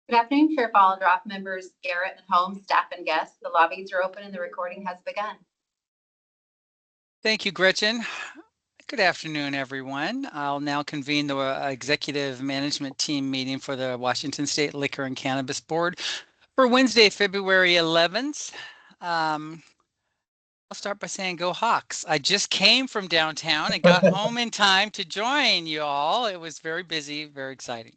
Good afternoon, Chair Ballendorf, members Garrett and Holmes, staff and guests. The lobbies are open and the recording has begun. Thank you, Gretchen. Good afternoon, everyone. I'll now convene the Executive Management Team meeting for the Washington State Liquor and Cannabis Board for Wednesday, February 11th. I'll start by saying go Hawks. I just came from downtown and got home in time to join you all. It was very busy, very exciting.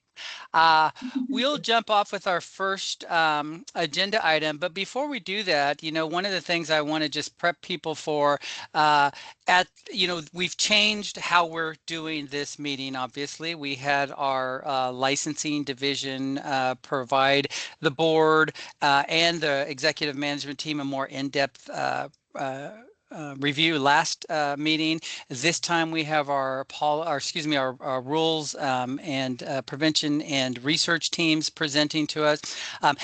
We'll jump off with our first agenda item, but before we do that, one of the things I want to just prep people for, we've changed how we're doing this meeting. Obviously, we had our licensing division provide the board and the executive management team a more in-depth review last meeting. This time we have our rules and prevention and research teams presenting to us.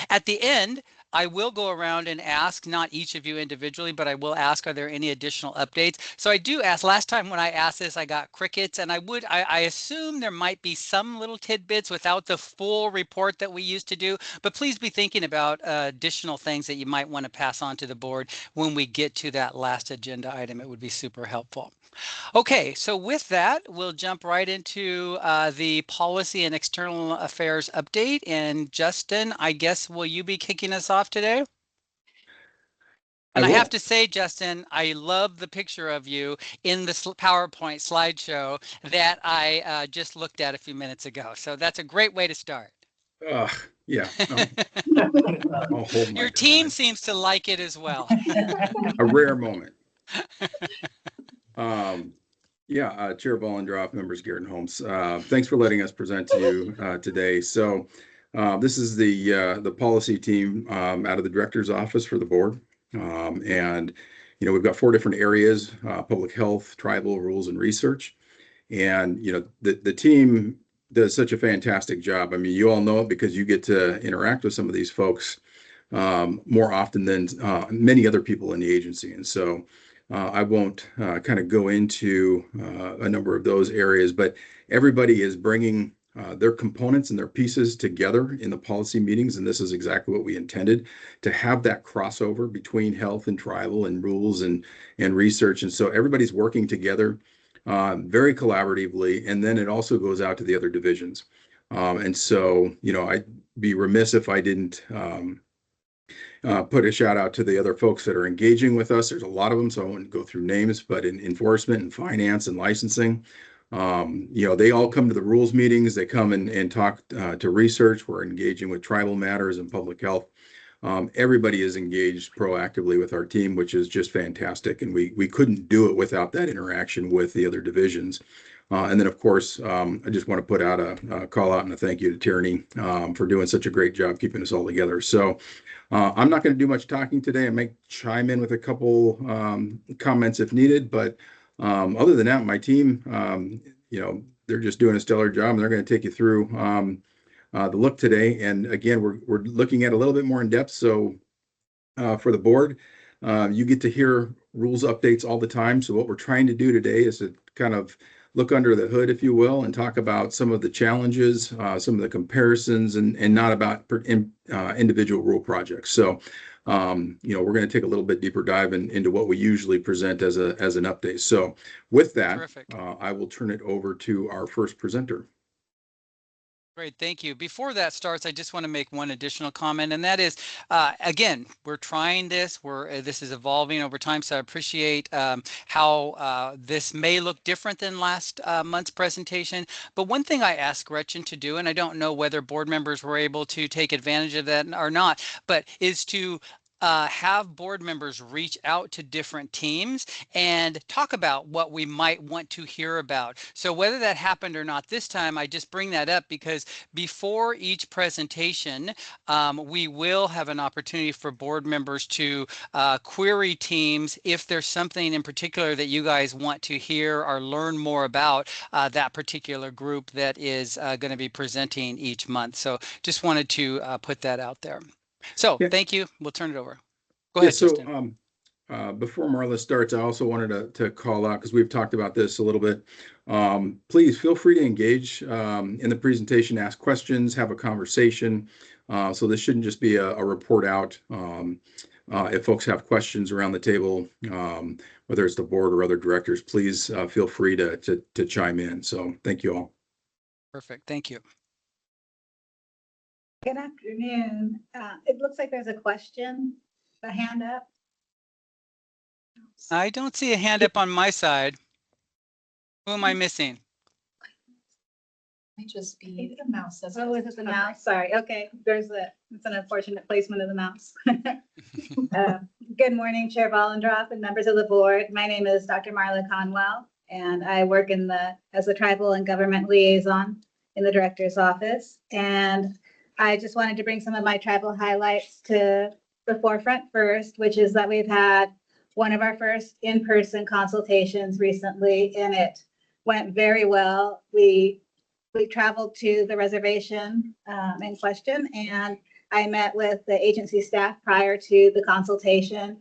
At the end, I will go around and ask, not each of you individually, but I will ask, are there any additional updates? So I do ask. Last time when I asked this, I got crickets, and I assume there might be some little tidbits without the full report that we used to do, but please be thinking about additional things that you might want to pass on to the board when we get to that last agenda item. It would be super helpful. Okay, so with that, we'll jump right into the policy and external affairs update. And Justin, I guess, will you be kicking us off today? And I have to say, Justin, I love the picture of you in the PowerPoint slideshow that I just looked at a few minutes ago. So that's a great way to start. Yeah. Your team seems to like it as well. A rare moment. Chair Ballendorf, members Garrett and Holmes, thanks for letting us present to you today. So this is the policy team out of the director's office for the board. And we've got 4 different areas: public health, tribal, rules, and research. And the team does such a fantastic job. I mean, you all know it because you get to interact with some of these folks more often than many other people in the agency. And so I won't kind of go into a number of those areas, but everybody is bringing their components and their pieces together in the policy meetings. And this is exactly what we intended, to have that crossover between health and tribal and rules and research. And so everybody's working together very collaboratively. And then it also goes out to the other divisions. And so, I'd be remiss if I didn't put a shout out to the other folks that are engaging with us. There's a lot of them, so I won't go through names, but in enforcement and finance and licensing, they all come to the rules meetings. They come and talk to research. We're engaging with tribal matters and public health. Everybody is engaged proactively with our team, which is just fantastic. And we couldn't do it without that interaction with the other divisions. And then, of course, I just want to put out a call out and a thank you to Tierney for doing such a great job keeping us all together. So I'm not going to do much talking today. I may chime in with a couple comments if needed, but other than that, my team, they're just doing a stellar job, and they're going to take you through the look today. And again, we're looking at a little bit more in depth. So for the board, you get to hear rules updates all the time. So what we're trying to do today is to kind of look under the hood, if you will, and talk about some of the challenges, some of the comparisons, and not about individual rule projects. So, we're going to take a little bit deeper dive into what we usually present as an update. So with that, I will turn it over to our first presenter. Great, thank you. Before that starts, I just want to make one additional comment, and that is, again, we're trying this. This is evolving over time, so I appreciate how this may look different than last month's presentation. But one thing I asked Gretchen to do, and I don't know whether board members were able to take advantage of that or not, but is to have board members reach out to different teams and talk about what we might want to hear about. So whether that happened or not this time, I just bring that up because before each presentation, we will have an opportunity for board members to query teams if there's something in particular that you guys want to hear or learn more about that particular group that is going to be presenting each month. So just wanted to put that out there. So thank you. We'll turn it over. Go ahead, so, Justin. Before Marla starts, I also wanted to call out, because we've talked about this a little bit. Please feel free to engage in the presentation, ask questions, have a conversation. So this shouldn't just be a report out. If folks have questions around the table, whether it's the board or other directors, please feel free to chime in. So thank you all. Perfect. Thank you. Good afternoon. It looks like there's a question, a hand up. I don't see a hand up on my side. Who am I missing? Might just be the mouse. Oh, is it the mouse? Sorry. Okay, it's an unfortunate placement of the mouse. Good morning, Chair Bollendroff and members of the board. My name is Dr. Marla Conwell, and I work as the tribal and government liaison in the director's office. And I just wanted to bring some of my tribal highlights to the forefront first, which is that we've had one of our first in-person consultations recently, and it went very well. We traveled to the reservation in question, and I met with the agency staff prior to the consultation,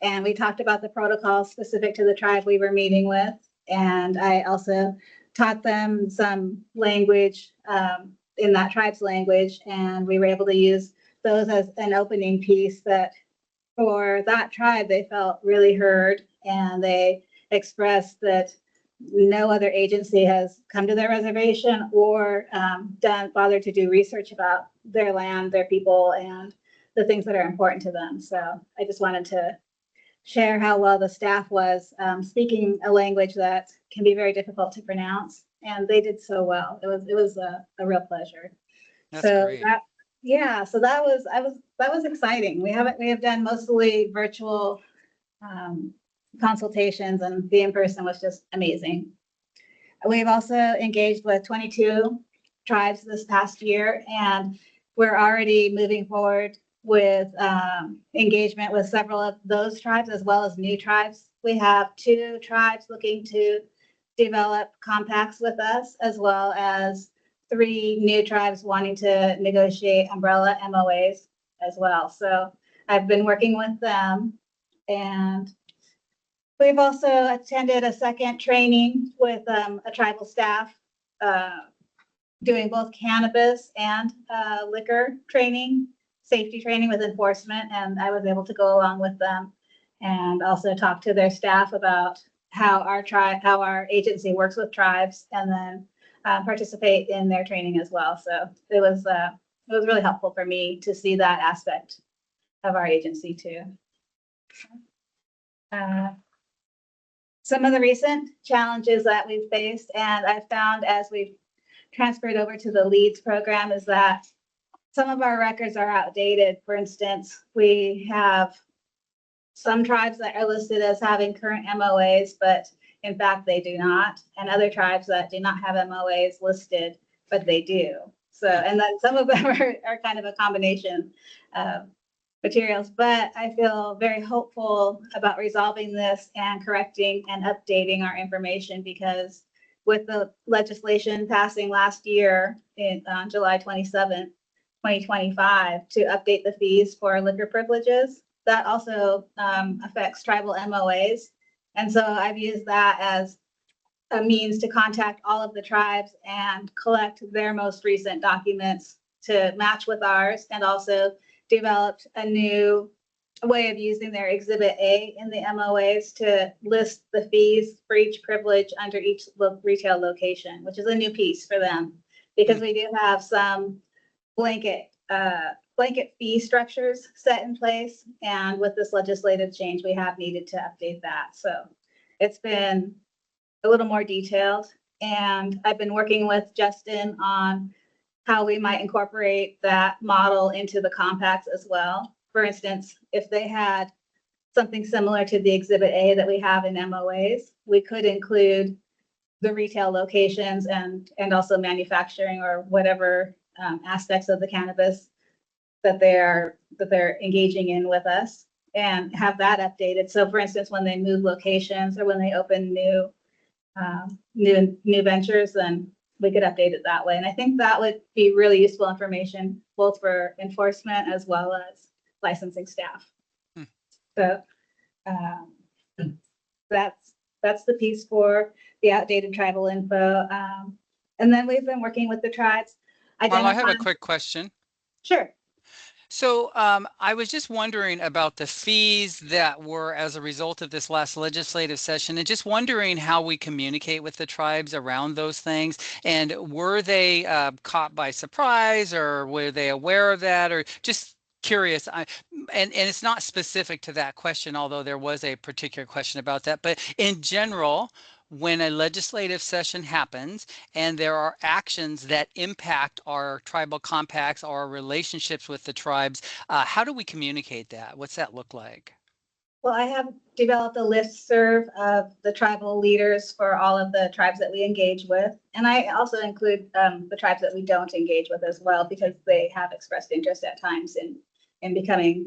and we talked about the protocols specific to the tribe we were meeting with. And I also taught them some language in that tribe's language, and we were able to use those as an opening piece that for that tribe, they felt really heard, and they expressed that no other agency has come to their reservation or bothered to do research about their land, their people, and the things that are important to them. So I just wanted to share how well the staff was speaking a language that can be very difficult to pronounce, and they did so well. It was a real pleasure. That's great. So that was exciting. We have done mostly virtual consultations, and the in-person was just amazing. We've also engaged with 22 tribes this past year, and we're already moving forward with engagement with several of those tribes as well as new tribes. We have 2 tribes looking to develop compacts with us, as well as 3 new tribes wanting to negotiate umbrella MOAs as well. So I've been working with them, and we've also attended a second training with a tribal staff doing both cannabis and liquor training, safety training with enforcement, and I was able to go along with them and also talk to their staff about how our agency works with tribes, and then participate in their training as well. So it was really helpful for me to see that aspect of our agency too. Some of the recent challenges that we've faced, and I've found as we've transferred over to the LEADS program, is that some of our records are outdated. For instance, we have some tribes that are listed as having current MOAs, but in fact, they do not, and other tribes that do not have MOAs listed, but they do. So, and then some of them are kind of a combination of materials, but I feel very hopeful about resolving this and correcting and updating our information, because with the legislation passing last year on July 27th, 2025, to update the fees for liquor privileges, that also affects tribal MOAs. And so I've used that as a means to contact all of the tribes and collect their most recent documents to match with ours, and also developed a new way of using their Exhibit A in the MOAs to list the fees for each privilege under each retail location, which is a new piece for them, because we do have some blanket fee structures set in place, and with this legislative change, we have needed to update that. So it's been a little more detailed, and I've been working with Justin on how we might incorporate that model into the compacts as well. For instance, if they had something similar to the Exhibit A that we have in MOAs, we could include the retail locations and also manufacturing or whatever aspects of the cannabis that they're engaging in with us, and have that updated. So for instance, when they move locations or when they open new ventures, then we could update it that way. And I think that would be really useful information, both for enforcement as well as licensing staff. So That's the piece for the outdated tribal info. And then we've been working with the tribes. Marla, I have a quick question. Sure. So I was just wondering about the fees that were as a result of this last legislative session, and just wondering how we communicate with the tribes around those things. And were they caught by surprise, or were they aware of that, or just curious? And it's not specific to that question, although there was a particular question about that. But in general, when a legislative session happens and there are actions that impact our tribal compacts or our relationships with the tribes, how do we communicate that? What's that look like? Well, I have developed a listserv of the tribal leaders for all of the tribes that we engage with. And I also include the tribes that we don't engage with as well, because they have expressed interest at times in becoming,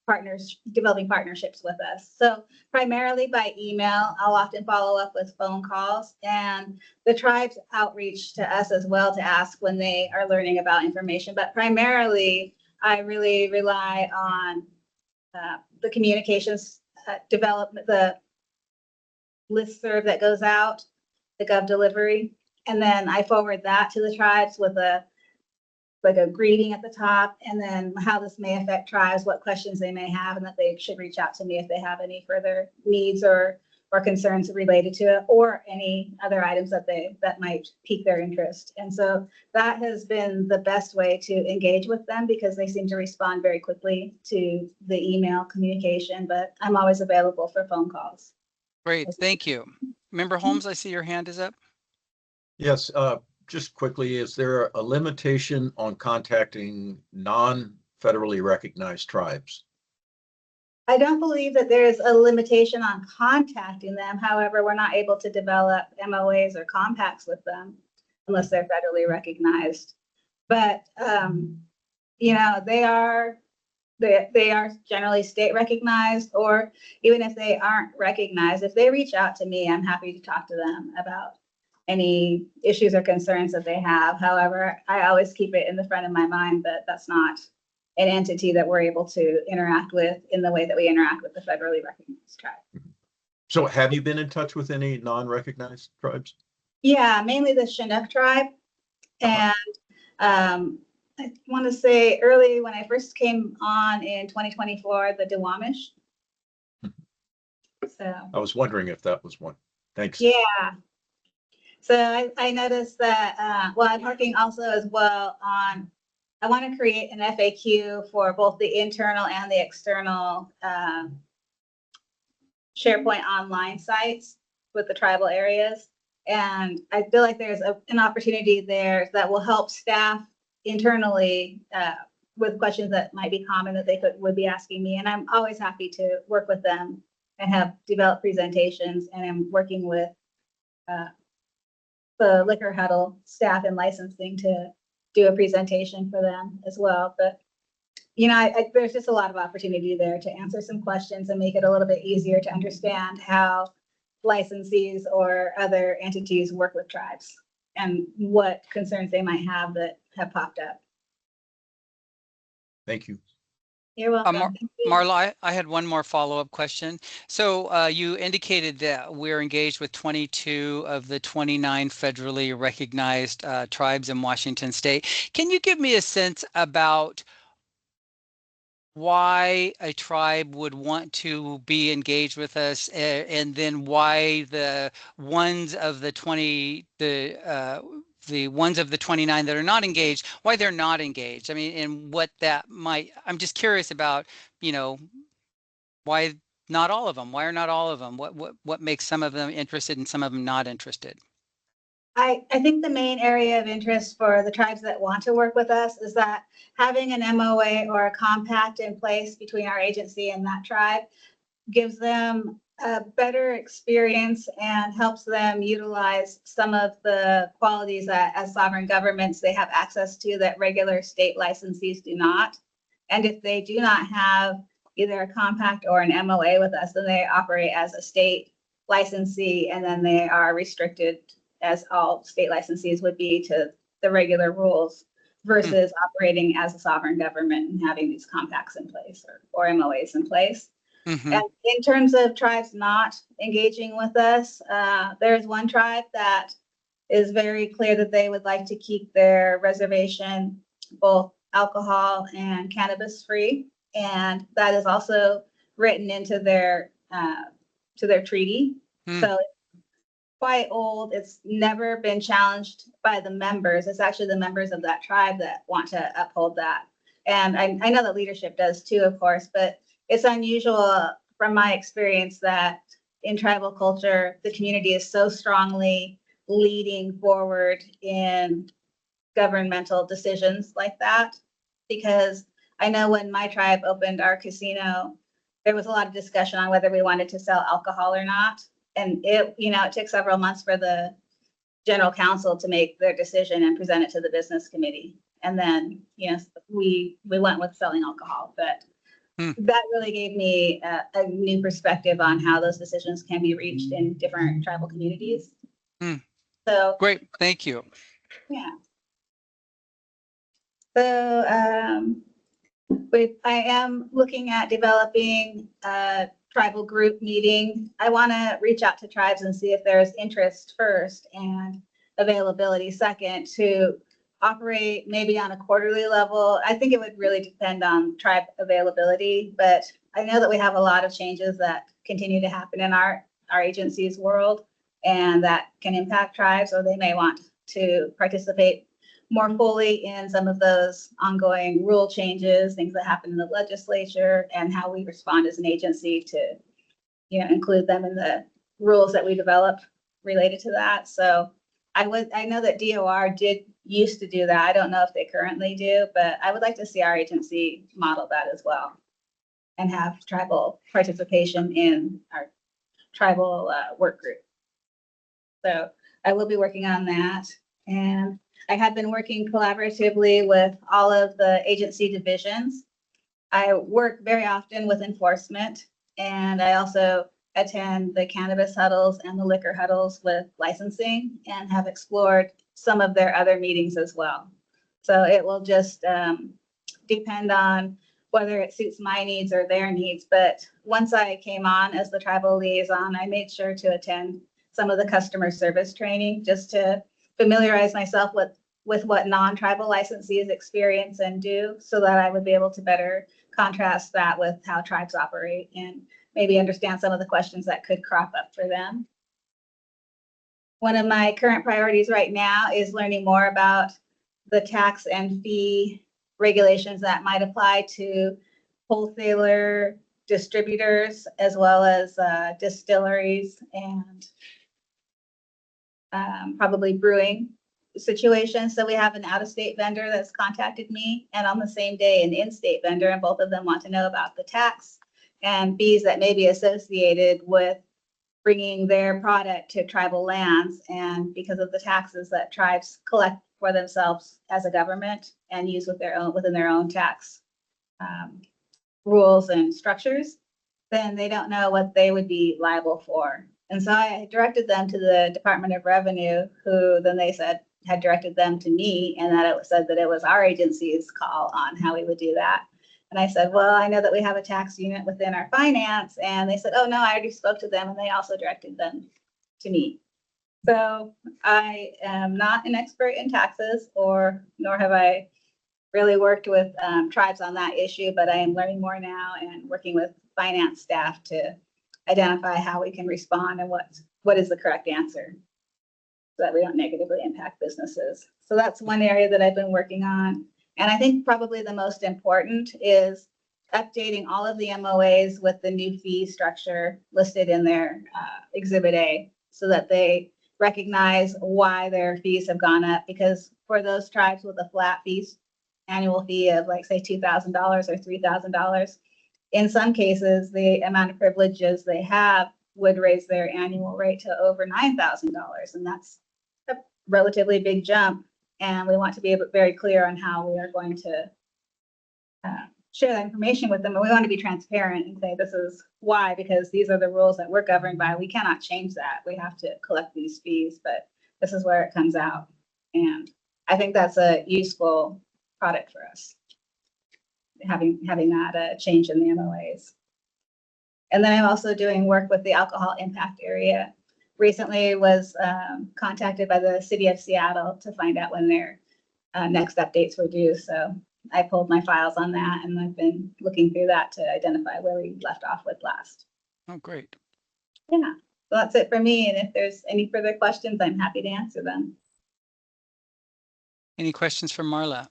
partners, developing partnerships with us. So primarily by email, I'll often follow up with phone calls, and the tribes outreach to us as well to ask when they are learning about information. But primarily, I really rely on the communications development, the listserv that goes out, the Gov delivery, and then I forward that to the tribes with a greeting at the top, and then how this may affect tribes, what questions they may have, and that they should reach out to me if they have any further needs or concerns related to it, or any other items that might pique their interest. And so that has been the best way to engage with them, because they seem to respond very quickly to the email communication, but I'm always available for phone calls. Great, thank you. Member Holmes, I see your hand is up. Yes, just quickly, is there a limitation on contacting non-federally recognized tribes? I don't believe that there is a limitation on contacting them. However, we're not able to develop MOAs or compacts with them unless they're federally recognized. But, they are generally state recognized, or even if they aren't recognized, if they reach out to me, I'm happy to talk to them about any issues or concerns that they have. However, I always keep it in the front of my mind that that's not an entity that we're able to interact with in the way that we interact with the federally recognized tribe. So have you been in touch with any non-recognized tribes? Yeah, mainly the Chinook tribe. And I want to say early when I first came on in 2024, the Duwamish. So I was wondering if that was one. Thanks. yeah. So I noticed that, I'm working also as well on, I want to create an FAQ for both the internal and the external SharePoint online sites with the tribal areas. And I feel like there's an opportunity there that will help staff internally with questions that might be common that they would be asking me. And I'm always happy to work with them and have developed presentations. And I'm working with the Liquor Huddle staff and licensing to do a presentation for them as well. But, there's just a lot of opportunity there to answer some questions and make it a little bit easier to understand how licensees or other entities work with tribes and what concerns they might have that have popped up. Thank you. You're welcome. Thank you. Marla, I had one more follow-up question. So you indicated that we're engaged with 22 of the 29 federally recognized tribes in Washington state. Can you give me a sense about why a tribe would want to be engaged with us, and then why the ones of the 29 that are not engaged, why they're not engaged? I mean, and what that might, I'm just curious about, why not all of them? Why are not all of them? What makes some of them interested and some of them not interested? I think the main area of interest for the tribes that want to work with us is that having an MOA or a compact in place between our agency and that tribe gives them a better experience and helps them utilize some of the qualities that as sovereign governments they have access to that regular state licensees do not. And if they do not have either a compact or an MOA with us, then they operate as a state licensee, and then they are restricted, as all state licensees would be, to the regular rules versus operating as a sovereign government and having these compacts in place or MOAs in place. Mhm. And in terms of tribes not engaging with us, there's one tribe that is very clear that they would like to keep their reservation both alcohol and cannabis free. And that is also written into their treaty. Hmm. So it's quite old. It's never been challenged by the members. It's actually the members of that tribe that want to uphold that. And I know that leadership does too, of course, but it's unusual from my experience that in tribal culture, the community is so strongly leading forward in governmental decisions like that. Because I know when my tribe opened our casino, there was a lot of discussion on whether we wanted to sell alcohol or not. And it took several months for the general council to make their decision and present it to the business committee. And then, we went with selling alcohol, but that really gave me a new perspective on how those decisions can be reached in different tribal communities. Hmm. So Great, thank you. yeah. So I am looking at developing a tribal group meeting. I want to reach out to tribes and see if there's interest first and availability second to operate maybe on a quarterly level. I think it would really depend on tribe availability, but I know that we have a lot of changes that continue to happen in our agency's world and that can impact tribes, or they may want to participate more fully in some of those ongoing rule changes, things that happen in the legislature, and how we respond as an agency to, include them in the rules that we develop related to that. So I know that DOR used to do that. I don't know if they currently do, but I would like to see our agency model that as well and have tribal participation in our tribal work group. So I will be working on that. And I have been working collaboratively with all of the agency divisions. I work very often with enforcement, and I also attend the cannabis huddles and the liquor huddles with licensing and have explored some of their other meetings as well. So it will just depend on whether it suits my needs or their needs. But once I came on as the tribal liaison, I made sure to attend some of the customer service training just to familiarize myself with what non-tribal licensees experience and do, so that I would be able to better contrast that with how tribes operate and maybe understand some of the questions that could crop up for them. One of my current priorities right now is learning more about the tax and fee regulations that might apply to wholesaler distributors, as well as distilleries and probably brewing situations. So we have an out-of-state vendor that's contacted me, and on the same day an in-state vendor, and both of them want to know about the tax and fees that may be associated with bringing their product to tribal lands, and because of the taxes that tribes collect for themselves as a government and use within their own tax rules and structures, then they don't know what they would be liable for. And so I directed them to the Department of Revenue, who then they said had directed them to me, and that it said that it was our agency's call on how we would do that. And I said, well, I know that we have a tax unit within our finance. And they said, oh, no, I already spoke to them, and they also directed them to me. So I am not an expert in taxes, nor have I really worked with tribes on that issue, but I am learning more now and working with finance staff to identify how we can respond and what is the correct answer, so that we don't negatively impact businesses. So that's one area that I've been working on. And I think probably the most important is updating all of the MOAs with the new fee structure listed in their Exhibit A, so that they recognize why their fees have gone up. Because for those tribes with a flat fees, annual fee of like say $2,000 or $3,000, in some cases, the amount of privileges they have would raise their annual rate to over $9,000. And that's a relatively big jump. And we want to be very clear on how we are going to share that information with them. And we want to be transparent and say, this is why, because these are the rules that we're governed by. We cannot change that. We have to collect these fees, but this is where it comes out. And I think that's a useful product for us, having that change in the MOAs. And then I'm also doing work with the alcohol impact area. Recently was contacted by the city of Seattle to find out when their next updates were due. So I pulled my files on that, and I've been looking through that to identify where we left off with last. Oh, great. Yeah, so that's it for me. And if there's any further questions, I'm happy to answer them. Any questions for Marla?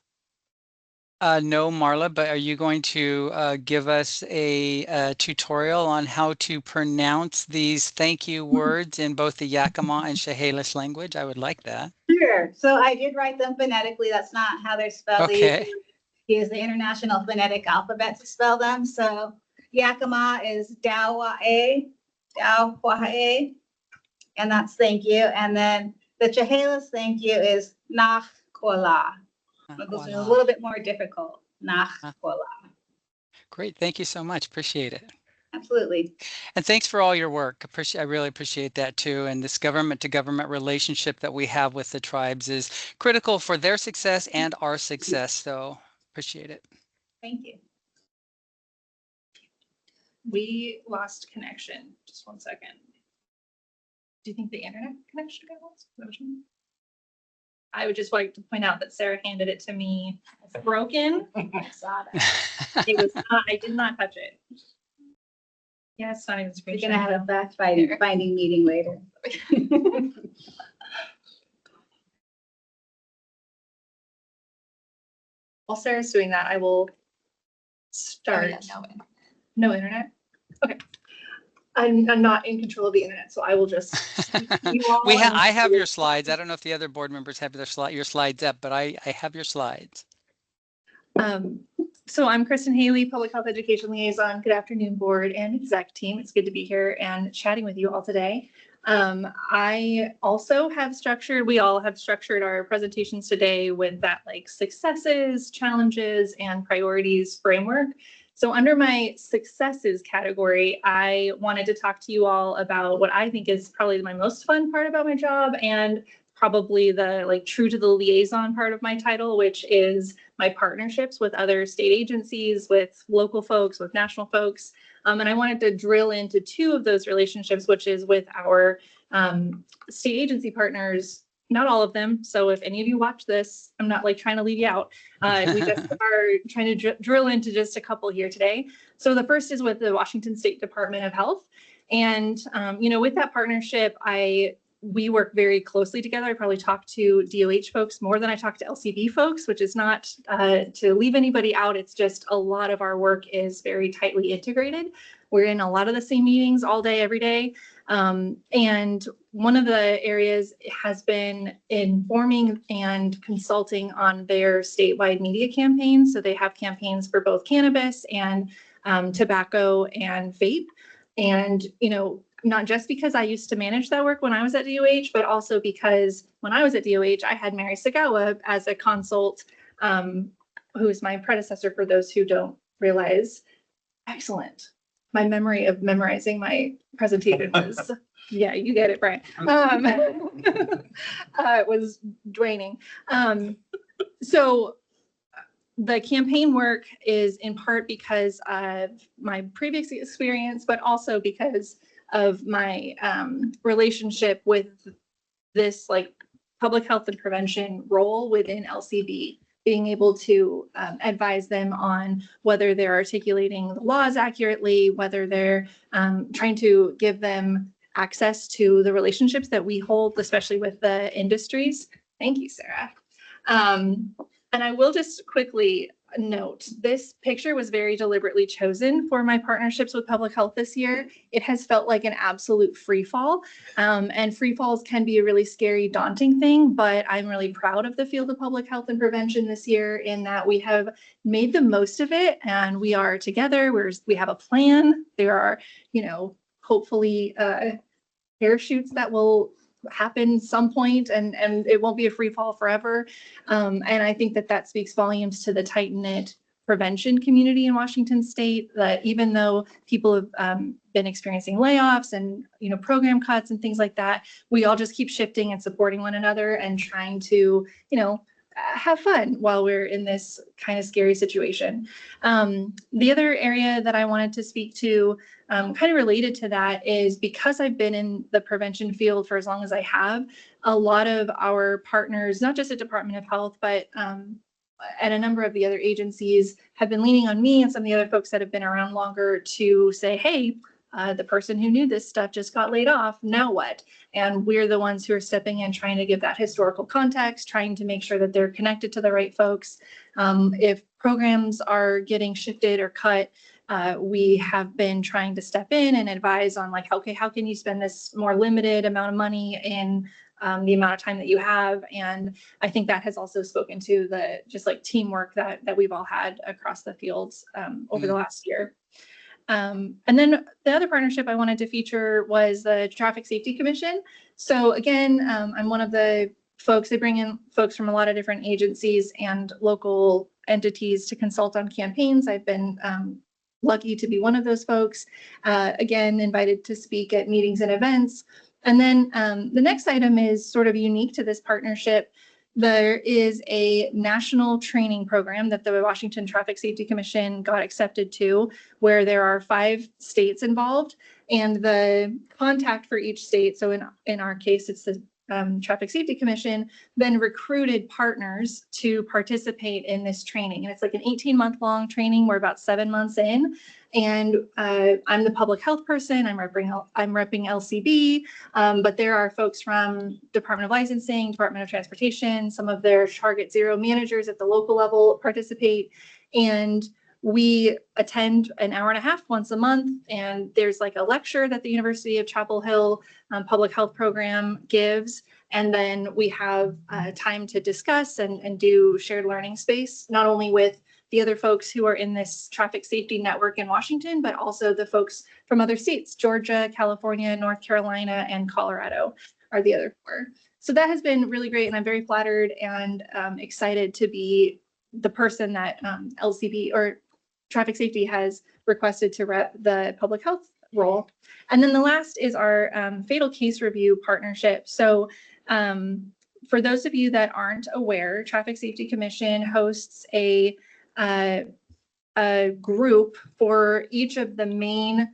No, Marla, but are you going to give us a tutorial on how to pronounce these thank you words in both the Yakima and Chehalis language? I would like that. Sure. So I did write them phonetically. That's not how they're spelled. Okay. They use the International Phonetic Alphabet to spell them. So Yakima is Dawae, and that's thank you. And then the Chehalis thank you is Nachkola. Those are a little bit more difficult. Nachkola. Great. Thank you so much. Appreciate it. Absolutely. And thanks for all your work. I really appreciate that too. And this government to government relationship that we have with the tribes is critical for their success and our success. So appreciate it. Thank you. We lost connection. Just 1 second. Do you think the internet connection got lost? I would just like to point out that Sarah handed it to me broken. I saw that. It was not, I did not touch it. Yeah, it's not even We're screen gonna have sharing. a fact-finding meeting later. While Sarah's doing that, I will Oh, start. yeah, no. No internet? Okay. I'm not in control of the internet, so I will just. I have your slides. I don't know if the other board members have your slides up, but I have your slides. So I'm Kristen Haley, Public Health Education Liaison. Good afternoon, board and exec team. It's good to be here and chatting with you all today. I also have we all have structured our presentations today with that like successes, challenges, and priorities framework. So under my successes category, I wanted to talk to you all about what I think is probably my most fun part about my job, and probably the like true to the liaison part of my title, which is my partnerships with other state agencies, with local folks, with national folks. And I wanted to drill into two of those relationships, which is with our state agency partners, not all of them. So if any of you watch this, I'm not like trying to leave you out. We just are trying to drill into just a couple here today. So the first is with the Washington State Department of Health. And, with that partnership, we work very closely together. I probably talk to DOH folks more than I talk to LCB folks, which is not to leave anybody out. It's just a lot of our work is very tightly integrated. We're in a lot of the same meetings all day, every day. And one of the areas has been informing and consulting on their statewide media campaigns. So they have campaigns for both cannabis and tobacco and vape. And, not just because I used to manage that work when I was at DOH, but also because when I was at DOH, I had Mary Sagawa as a consult, who is my predecessor for those who don't realize. Excellent. My memory of memorizing my presentation was, yeah, you get it, Brian. It was draining. So the campaign work is in part because of my previous experience, but also because of my relationship with this like public health and prevention role within LCB, being able to advise them on whether they're articulating the laws accurately, whether they're trying to give them access to the relationships that we hold, especially with the industries. Thank you, Sarah. And I will just quickly note, this picture was very deliberately chosen for my partnerships with public health this year. It has felt like an absolute free fall, and free falls can be a really scary, daunting thing, but I'm really proud of the field of public health and prevention this year in that we have made the most of it, and we are together. We have a plan. There are, hopefully parachutes that will happen some point, and it won't be a free fall forever. And I think that speaks volumes to the tight-knit prevention community in Washington State, that even though people have been experiencing layoffs and program cuts and things like that, we all just keep shifting and supporting one another and trying to have fun while we're in this kind of scary situation. The other area that I wanted to speak to, kind of related to that, is because I've been in the prevention field for as long as I have, a lot of our partners, not just at Department of Health, but and a number of the other agencies have been leaning on me and some of the other folks that have been around longer to say, hey, the person who knew this stuff just got laid off, now what? And we're the ones who are stepping in, trying to give that historical context, trying to make sure that they're connected to the right folks. If programs are getting shifted or cut, we have been trying to step in and advise on like, okay, how can you spend this more limited amount of money in the amount of time that you have? And I think that has also spoken to the just like teamwork that we've all had across the fields over the last year. And then the other partnership I wanted to feature was the Traffic Safety Commission. So again, I'm one of the folks, they bring in folks from a lot of different agencies and local entities to consult on campaigns. I've been lucky to be one of those folks, again, invited to speak at meetings and events. And then the next item is sort of unique to this partnership. There is a national training program that the Washington Traffic Safety Commission got accepted to, where there are 5 states involved, and the contact for each state, so in our case, it's the Traffic Safety Commission, then recruited partners to participate in this training. And it's like an 18-month-long training. We're about 7 months in. And I'm the public health person. I'm repping LCB, but there are folks from Department of Licensing, Department of Transportation, some of their Target Zero managers at the local level participate. And we attend an hour and a half once a month, and there's like a lecture that the University of Chapel Hill Public Health Program gives. And then we have time to discuss and do shared learning space, not only with the other folks who are in this traffic safety network in Washington, but also the folks from other states. Georgia, California, North Carolina, and Colorado are the other 4. So that has been really great, and I'm very flattered and excited to be the person that LCB or Traffic Safety has requested to rep the public health role. And then the last is our fatal case review partnership. So for those of you that aren't aware, Traffic Safety Commission hosts a group for each of the main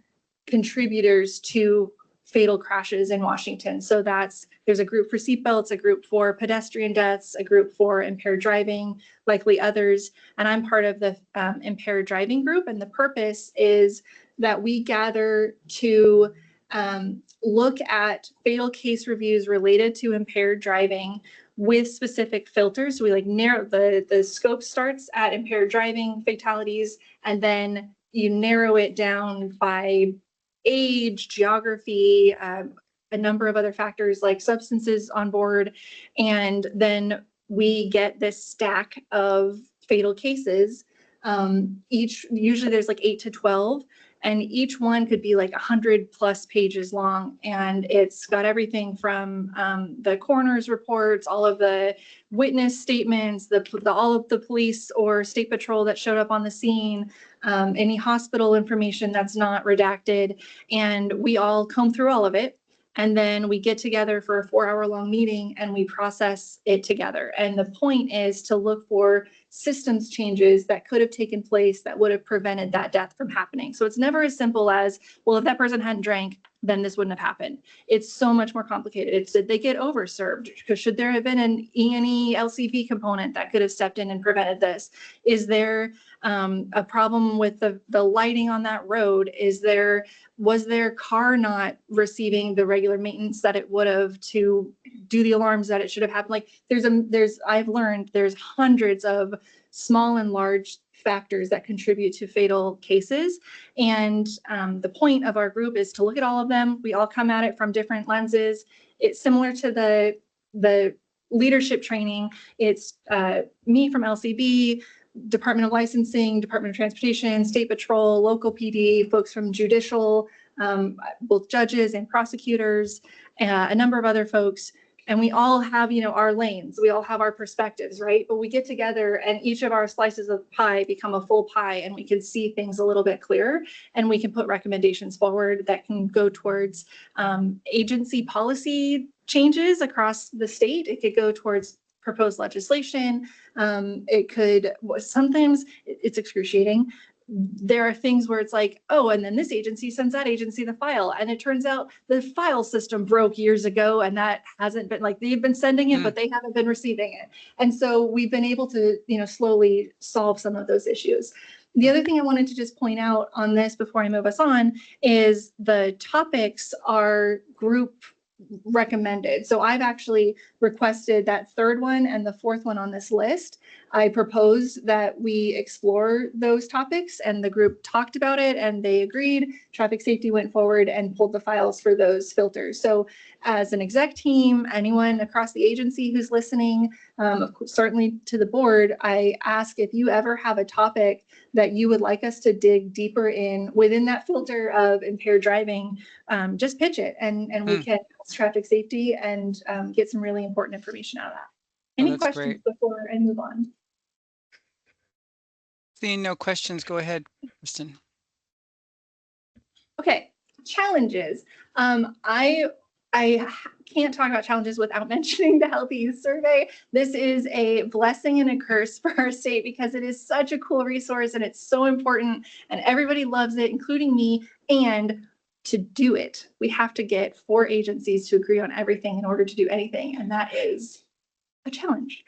contributors to fatal crashes in Washington. So there's a group for seatbelts, a group for pedestrian deaths, a group for impaired driving, likely others. And I'm part of the impaired driving group. And the purpose is that we gather to look at fatal case reviews related to impaired driving with specific filters. We like narrow the scope starts at impaired driving fatalities, and then you narrow it down by age, geography, a number of other factors like substances on board. And then we get this stack of fatal cases. Usually there's like 8 to 12. And each one could be like 100+ pages long. And it's got everything from the coroner's reports, all of the witness statements, all of the police or state patrol that showed up on the scene, any hospital information that's not redacted. And we all comb through all of it. And then we get together for a 4-hour-long meeting and we process it together. And the point is to look for systems changes that could have taken place that would have prevented that death from happening. So it's never as simple as, well, if that person hadn't drank, then this wouldn't have happened. It's so much more complicated. It's did they get overserved? Because should there have been an E&E LCB component that could have stepped in and prevented this? Is there a problem with the lighting on that road? Was their car not receiving the regular maintenance that it would have to do the alarms that it should have happened? Like I've learned there's hundreds of small and large factors that contribute to fatal cases. And the point of our group is to look at all of them. We all come at it from different lenses. It's similar to the leadership training. It's me from LCB, Department of Licensing, Department of Transportation, State Patrol, local PD, folks from judicial, both judges and prosecutors, a number of other folks. And we all have, our lanes. We all have our perspectives, right? But we get together and each of our slices of pie become a full pie, and we can see things a little bit clearer, and we can put recommendations forward that can go towards agency policy changes across the state. It could go towards proposed legislation. It could, sometimes it's excruciating. There are things where it's like, oh, and then this agency sends that agency the file. And it turns out the file system broke years ago, and that hasn't been, like, they've been sending it, but they haven't been receiving it. And so we've been able to, slowly solve some of those issues. The other thing I wanted to just point out on this before I move us on is the topics are group recommended. So I've actually requested that third one and the fourth one on this list. I proposed that we explore those topics, and the group talked about it and they agreed. Traffic safety went forward and pulled the files for those filters. So as an exec team, anyone across the agency who's listening, of course, certainly to the board, I ask if you ever have a topic that you would like us to dig deeper in within that filter of impaired driving, just pitch it, and we can traffic safety and get some really important information out of that. Any questions before I move on? Seeing no questions, go ahead, Kristen. Okay, challenges. I can't talk about challenges without mentioning the Healthy Youth Survey. This is a blessing and a curse for our state because it is such a cool resource and it's so important and everybody loves it, including me. And to do it, we have to get 4 agencies to agree on everything in order to do anything. And that is a challenge,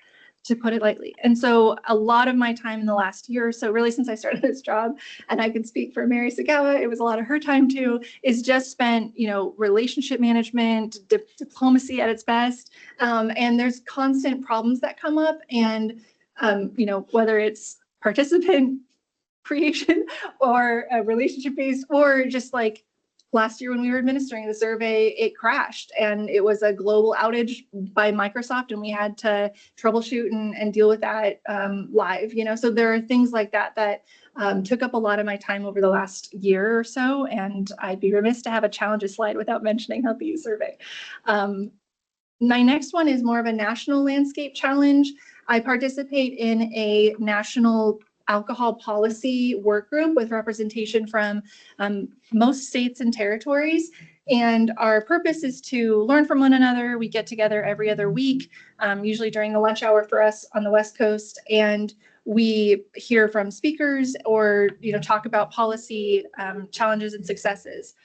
to put it lightly. And so a lot of my time in the last year or so, really since I started this job, and I can speak for Mary Sagawa, it was a lot of her time too, is just spent, relationship management, diplomacy at its best. And there's constant problems that come up. And, whether it's participant creation or relationship based, or just like last year when we were administering the survey, it crashed and it was a global outage by Microsoft and we had to troubleshoot and deal with that live, so there are things like that that took up a lot of my time over the last year or so, and I'd be remiss to have a challenges slide without mentioning Healthy Youth Survey. My next one is more of a national landscape challenge. I participate in a national alcohol policy work group with representation from most states and territories. And our purpose is to learn from one another. We get together every other week, usually during the lunch hour for us on the West Coast. And we hear from speakers or, talk about policy challenges and successes.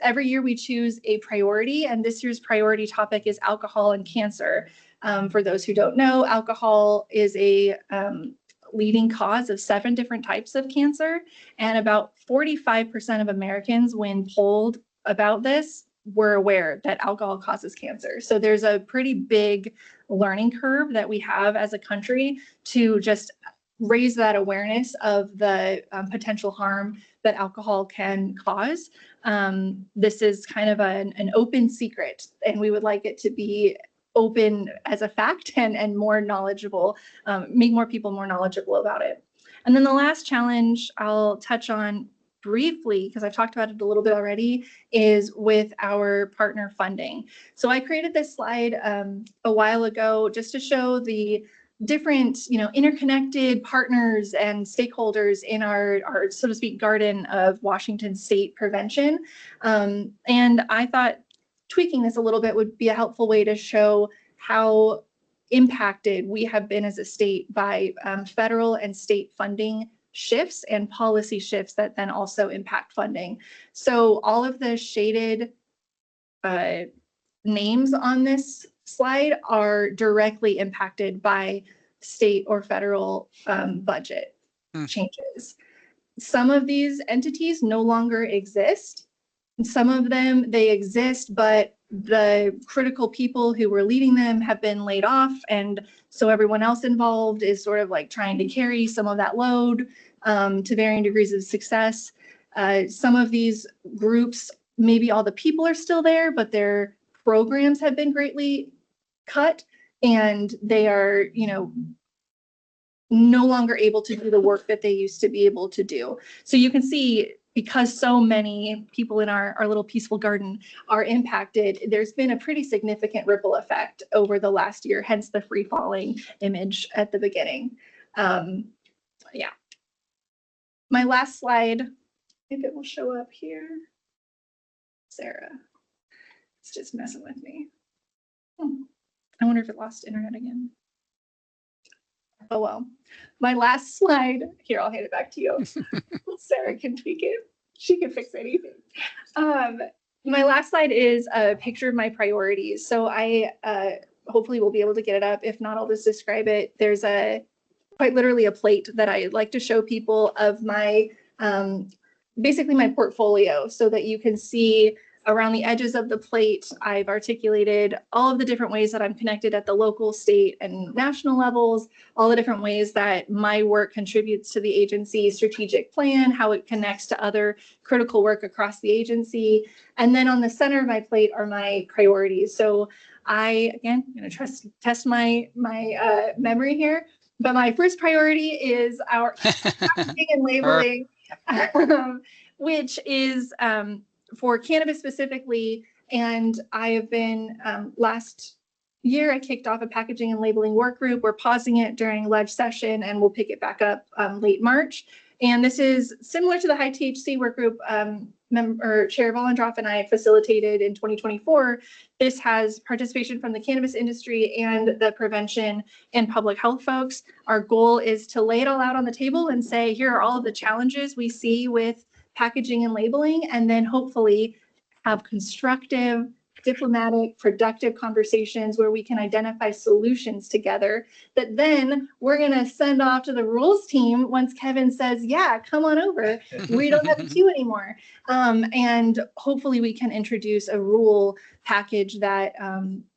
Every year we choose a priority, and this year's priority topic is alcohol and cancer. For those who don't know, alcohol is a leading cause of 7 different types of cancer, and about 45% of Americans, when polled about this, were aware that alcohol causes cancer. So there's a pretty big learning curve that we have as a country to just raise that awareness of the potential harm that alcohol can cause. This is kind of an open secret, and we would like it to be open as a fact and more knowledgeable, make more people more knowledgeable about it. And then the last challenge I'll touch on briefly, because I've talked about it a little bit already, is with our partner funding. So I created this slide a while ago just to show the different, interconnected partners and stakeholders in our, so to speak, garden of Washington state prevention. And I thought tweaking this a little bit would be a helpful way to show how impacted we have been as a state by federal and state funding shifts and policy shifts that then also impact funding. So all of the shaded names on this slide are directly impacted by state or federal budget changes. Some of these entities no longer exist. Some of them, they exist, but the critical people who were leading them have been laid off. And so everyone else involved is sort of like trying to carry some of that load to varying degrees of success. Some of these groups, maybe all the people are still there, but their programs have been greatly cut and they are, no longer able to do the work that they used to be able to do. So you can see, because so many people in our little peaceful garden are impacted, there's been a pretty significant ripple effect over the last year, hence the free falling image at the beginning. Yeah. My last slide, if it will show up here. Sarah, it's just messing with me. I wonder if it lost internet again. Oh, well. My last slide, here, I'll hand it back to you. Sarah can tweak it. She can fix anything. My last slide is a picture of my priorities. So I hopefully will be able to get it up. If not, I'll just describe it. There's quite literally a plate that I like to show people of my, basically my portfolio, so that you can see around the edges of the plate. I've articulated all of the different ways that I'm connected at the local, state, and national levels, all the different ways that my work contributes to the agency's strategic plan, how it connects to other critical work across the agency. And then on the center of my plate are my priorities. So I'm going to test my memory here, but my first priority is our packaging and labeling, which is for cannabis specifically. And I have been, last year, I kicked off a packaging and labeling work group. We're pausing it during ledge session, and we'll pick it back up late March. And this is similar to the high THC work group Chair Vollendroff and I facilitated in 2024. This has participation from the cannabis industry and the prevention and public health folks. Our goal is to lay it all out on the table and say, here are all of the challenges we see with packaging and labeling, and then hopefully have constructive, diplomatic, productive conversations where we can identify solutions together that then we're going to send off to the rules team once Kevin says, yeah, come on over. We don't have to queue anymore. And hopefully we can introduce a rule package that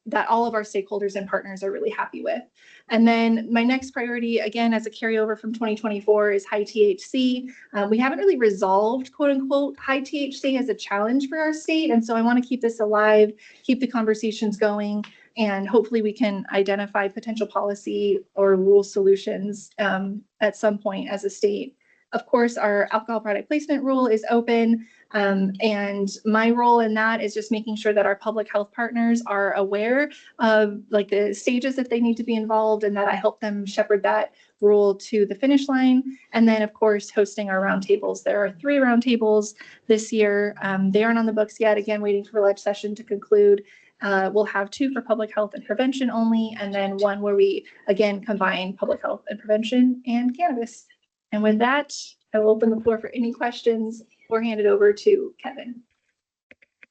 that all of our stakeholders and partners are really happy with. And then my next priority, again, as a carryover from 2024, is high THC. We haven't really resolved, quote unquote, high THC as a challenge for our state. And so I want to keep this alive, keep the conversations going, and hopefully we can identify potential policy or rule solutions at some point as a state. Of course, our alcohol product placement rule is open. And my role in that is just making sure that our public health partners are aware of like the stages that they need to be involved, and that I help them shepherd that rule to the finish line. And then, of course, hosting our roundtables. There are 3 roundtables this year. They aren't on the books yet. Again, waiting for ledge session to conclude. We'll have 2 for public health and prevention only, and then 1 where we, again, combine public health and prevention and cannabis. And with that, I will open the floor for any questions or hand it over to Kevin.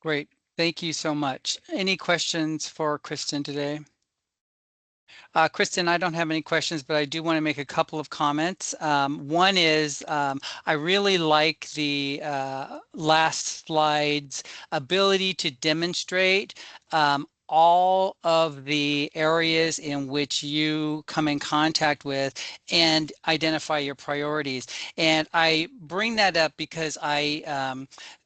Great. Thank you so much. Any questions for Kristen today? Kristen, I don't have any questions, but I do want to make a couple of comments. One is I really like the last slide's ability to demonstrate all of the areas in which you come in contact with and identify your priorities. And I bring that up because I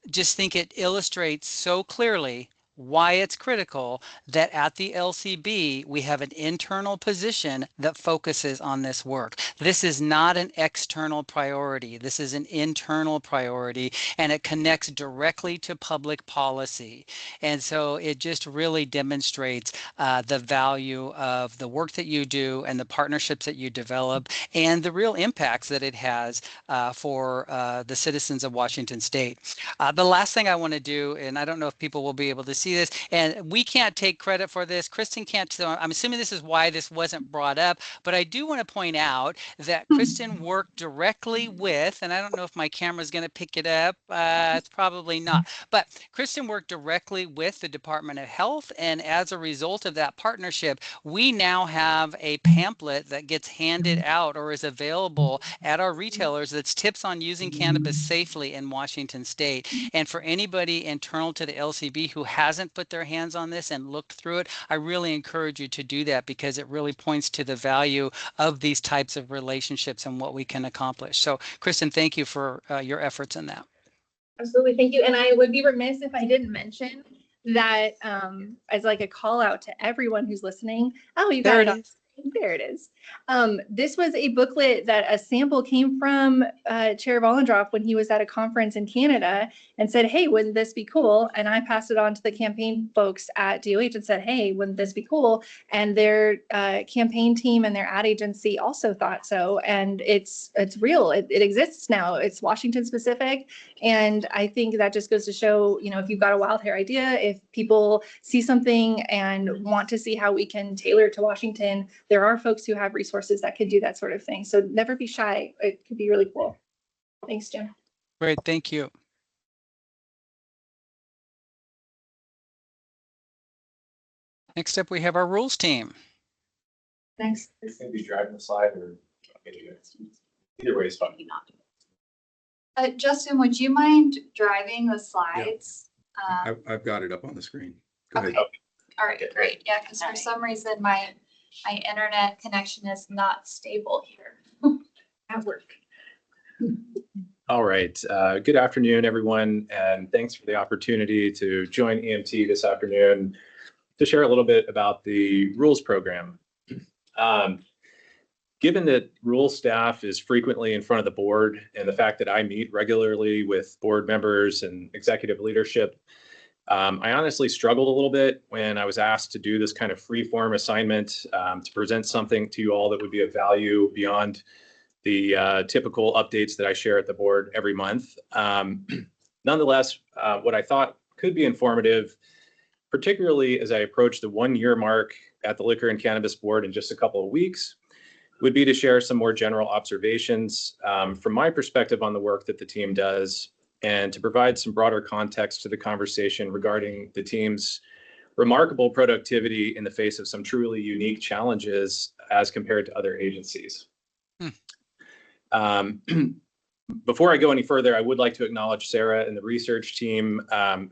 just think it illustrates so clearly why it's critical that at the LCB, we have an internal position that focuses on this work. This is not an external priority. This is an internal priority, and it connects directly to public policy. And so it just really demonstrates the value of the work that you do and the partnerships that you develop and the real impacts that it has for the citizens of Washington State. The last thing I want to do, and I don't know if people will be able to see this, and we can't take credit for this. Kristen can't. So I'm assuming this is why this wasn't brought up, but I do want to point out that Kristen worked directly with, and I don't know if my camera is going to pick it up. It's probably not, but Kristen worked directly with the Department of Health, and as a result of that partnership, we now have a pamphlet that gets handed out or is available at our retailers that's tips on using cannabis safely in Washington State. And for anybody internal to the LCB who hasn't put their hands on this and looked through it, I really encourage you to do that because it really points to the value of these types of relationships and what we can accomplish. So, Kristen, thank you for your efforts in that. Absolutely, thank you. And I would be remiss if I didn't mention that as like a call out to everyone who's listening. Oh, you got it. There it is. This was a booklet that a sample came from Chair Vollendroff when he was at a conference in Canada and said, hey, wouldn't this be cool? And I passed it on to the campaign folks at DOH and said, hey, wouldn't this be cool? And their campaign team and their ad agency also thought so. And it's real. It exists now. It's Washington specific. And I think that just goes to show, you know, if you've got a wild hair idea, if people see something and want to see how we can tailor it to Washington, there are folks who have resources that could do that sort of thing. So never be shy. It could be really cool. Thanks, Jim. Great, thank you. Next up, we have our rules team. Thanks. Maybe driving the slide or either way is fine. Justin, would you mind driving the slides? I've got it up on the screen. Go ahead. Okay. All right, great. Yeah, because for some reason my internet connection is not stable here at work. All right. Good afternoon, everyone, and thanks for the opportunity to join EMT this afternoon to share a little bit about the rules program. Given that rules staff is frequently in front of the board and the fact that I meet regularly with board members and executive leadership, I honestly struggled a little bit when I was asked to do this kind of free-form assignment to present something to you all that would be of value beyond the typical updates that I share at the board every month. Nonetheless, what I thought could be informative, particularly as I approach the 1-year mark at the Liquor and Cannabis Board in just a couple of weeks, would be to share some more general observations from my perspective on the work that the team does, and to provide some broader context to the conversation regarding the team's remarkable productivity in the face of some truly unique challenges as compared to other agencies. Before I go any further, I would like to acknowledge Sarah and the research team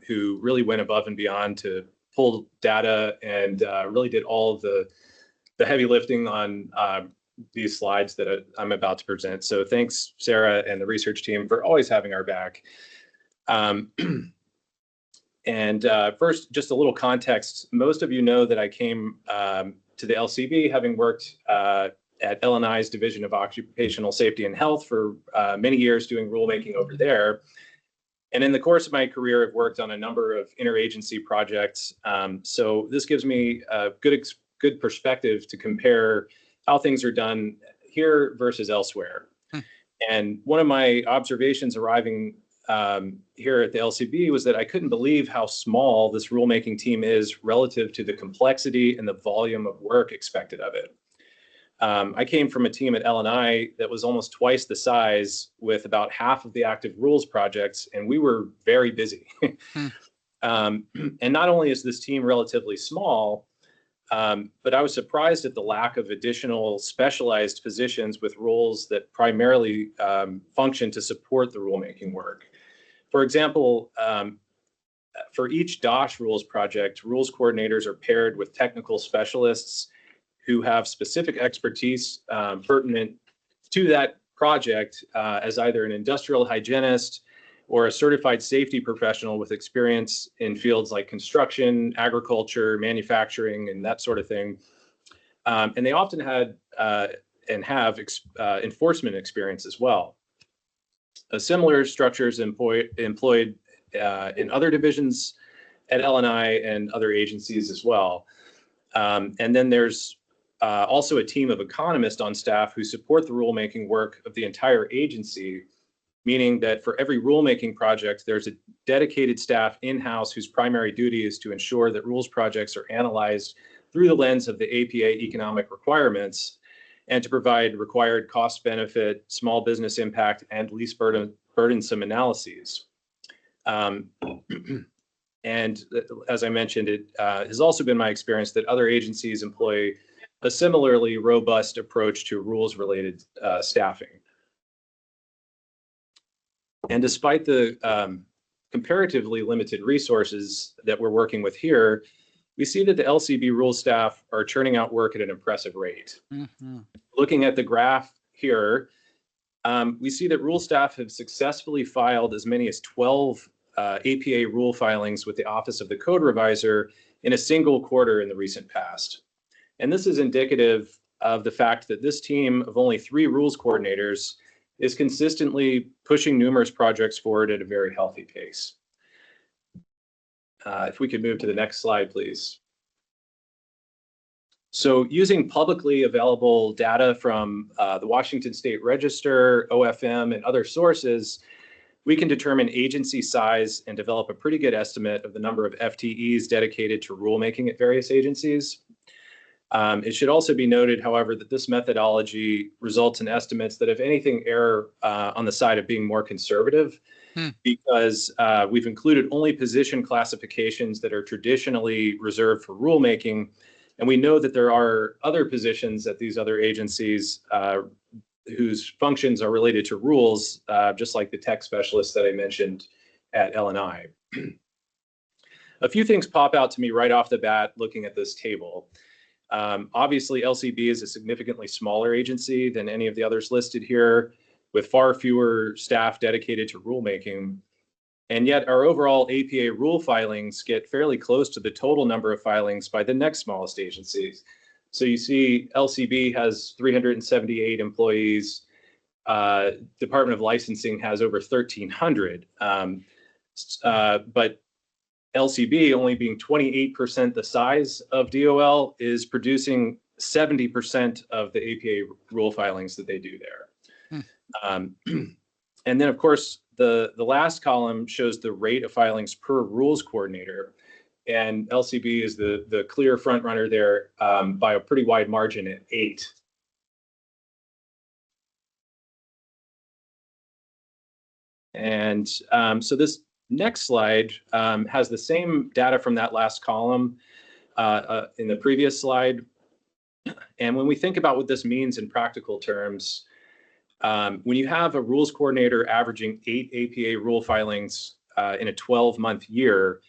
who really went above and beyond to pull data and really did all of the heavy lifting on these slides that I'm about to present. So thanks, Sarah and the research team, for always having our back. First, just a little context. Most of you know that I came to the LCB having worked at LNI's Division of Occupational Safety and Health for many years doing rulemaking over there. And in the course of my career, I've worked on a number of interagency projects. So this gives me a good perspective to compare how things are done here versus elsewhere. And one of my observations arriving here at the LCB was that I couldn't believe how small this rulemaking team is relative to the complexity and the volume of work expected of it. I came from a team at LNI that was almost twice the size with about half of the active rules projects, and we were very busy. And not only is this team relatively small, but I was surprised at the lack of additional specialized positions with roles that primarily function to support the rulemaking work. For example, for each DOSH rules project, rules coordinators are paired with technical specialists who have specific expertise pertinent to that project as either an industrial hygienist or a certified safety professional with experience in fields like construction, agriculture, manufacturing, and that sort of thing. And they often had and have enforcement experience as well. Similar structures employed in other divisions at LNI and other agencies as well. And then there's also a team of economists on staff who support the rulemaking work of the entire agency, meaning that for every rulemaking project, there's a dedicated staff in-house whose primary duty is to ensure that rules projects are analyzed through the lens of the APA economic requirements and to provide required cost benefit, small business impact, and least burdensome analyses. And as I mentioned, it has also been my experience that other agencies employ a similarly robust approach to rules-related staffing. And despite the comparatively limited resources that we're working with here, we see that the LCB rules staff are churning out work at an impressive rate. Looking at the graph here, we see that rule staff have successfully filed as many as 12 APA rule filings with the Office of the Code Reviser in a single quarter in the recent past. And this is indicative of the fact that this team of only 3 rules coordinators is consistently pushing numerous projects forward at a very healthy pace. If we could move to the next slide, please. So using publicly available data from the Washington State Register, OFM, and other sources, we can determine agency size and develop a pretty good estimate of the number of FTEs dedicated to rulemaking at various agencies. It should also be noted, however, that this methodology results in estimates that, if anything, err on the side of being more conservative, because we've included only position classifications that are traditionally reserved for rulemaking. And we know that there are other positions at these other agencies whose functions are related to rules, just like the tech specialist that I mentioned at L&I. A few things pop out to me right off the bat looking at this table. Obviously, LCB is a significantly smaller agency than any of the others listed here, with far fewer staff dedicated to rulemaking. And yet our overall APA rule filings get fairly close to the total number of filings by the next smallest agencies. So you see LCB has 378 employees. Department of Licensing has over 1,300. But LCB, only being 28% the size of DOL, is producing 70% of the APA rule filings that they do there. And then, of course, the last column shows the rate of filings per rules coordinator. And LCB is the clear front runner there by a pretty wide margin at 8. And so this next slide has the same data from that last column in the previous slide. And when we think about what this means in practical terms, when you have a rules coordinator averaging 8 APA rule filings in a 12-month year,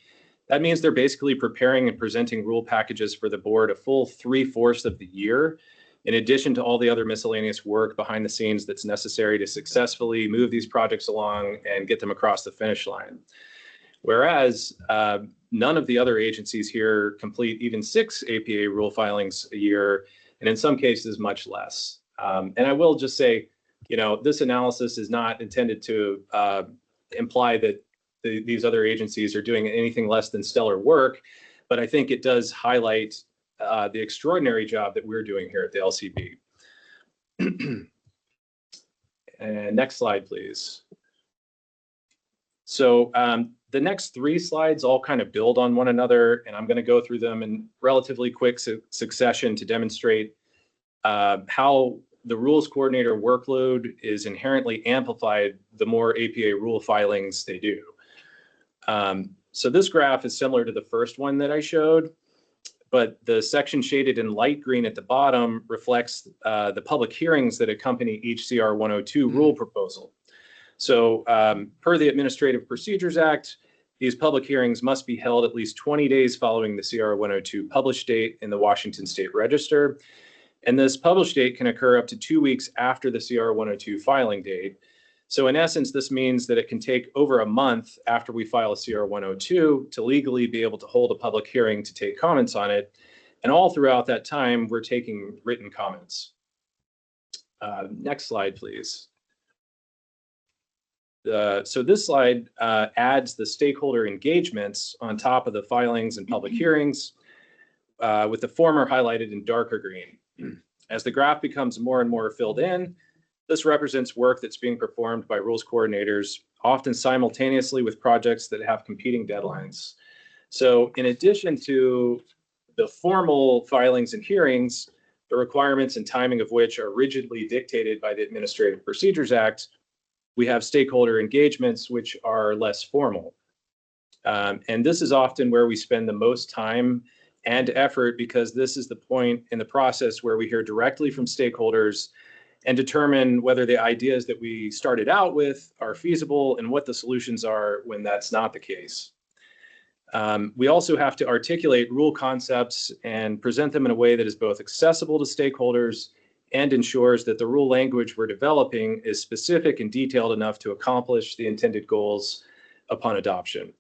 that means they're basically preparing and presenting rule packages for the board a full 3/4 of the year, in addition to all the other miscellaneous work behind the scenes that's necessary to successfully move these projects along and get them across the finish line. Whereas none of the other agencies here complete even 6 APA rule filings a year, and in some cases much less. And I will just say, this analysis is not intended to imply that these other agencies are doing anything less than stellar work, but I think it does highlight the extraordinary job that we're doing here at the LCB. And next slide, please. So the next 3 slides all kind of build on one another, and I'm going to go through them in relatively quick succession to demonstrate how the rules coordinator workload is inherently amplified the more APA rule filings they do. So this graph is similar to the first one that I showed, but the section shaded in light green at the bottom reflects the public hearings that accompany each CR 102 rule proposal. So per the Administrative Procedures Act, these public hearings must be held at least 20 days following the CR 102 published date in the Washington State Register. And this published date can occur up to 2 weeks after the CR 102 filing date. So in essence, this means that it can take over a month after we file a CR 102 to legally be able to hold a public hearing to take comments on it. And all throughout that time, we're taking written comments. Next slide, please. So this slide adds the stakeholder engagements on top of the filings and public hearings, with the former highlighted in darker green. As the graph becomes more and more filled in, this represents work that's being performed by rules coordinators, often simultaneously with projects that have competing deadlines. So in addition to the formal filings and hearings, the requirements and timing of which are rigidly dictated by the Administrative Procedures Act, we have stakeholder engagements which are less formal. And this is often where we spend the most time and effort, because this is the point in the process where we hear directly from stakeholders and determine whether the ideas that we started out with are feasible and what the solutions are when that's not the case. We also have to articulate rule concepts and present them in a way that is both accessible to stakeholders and ensures that the rule language we're developing is specific and detailed enough to accomplish the intended goals upon adoption.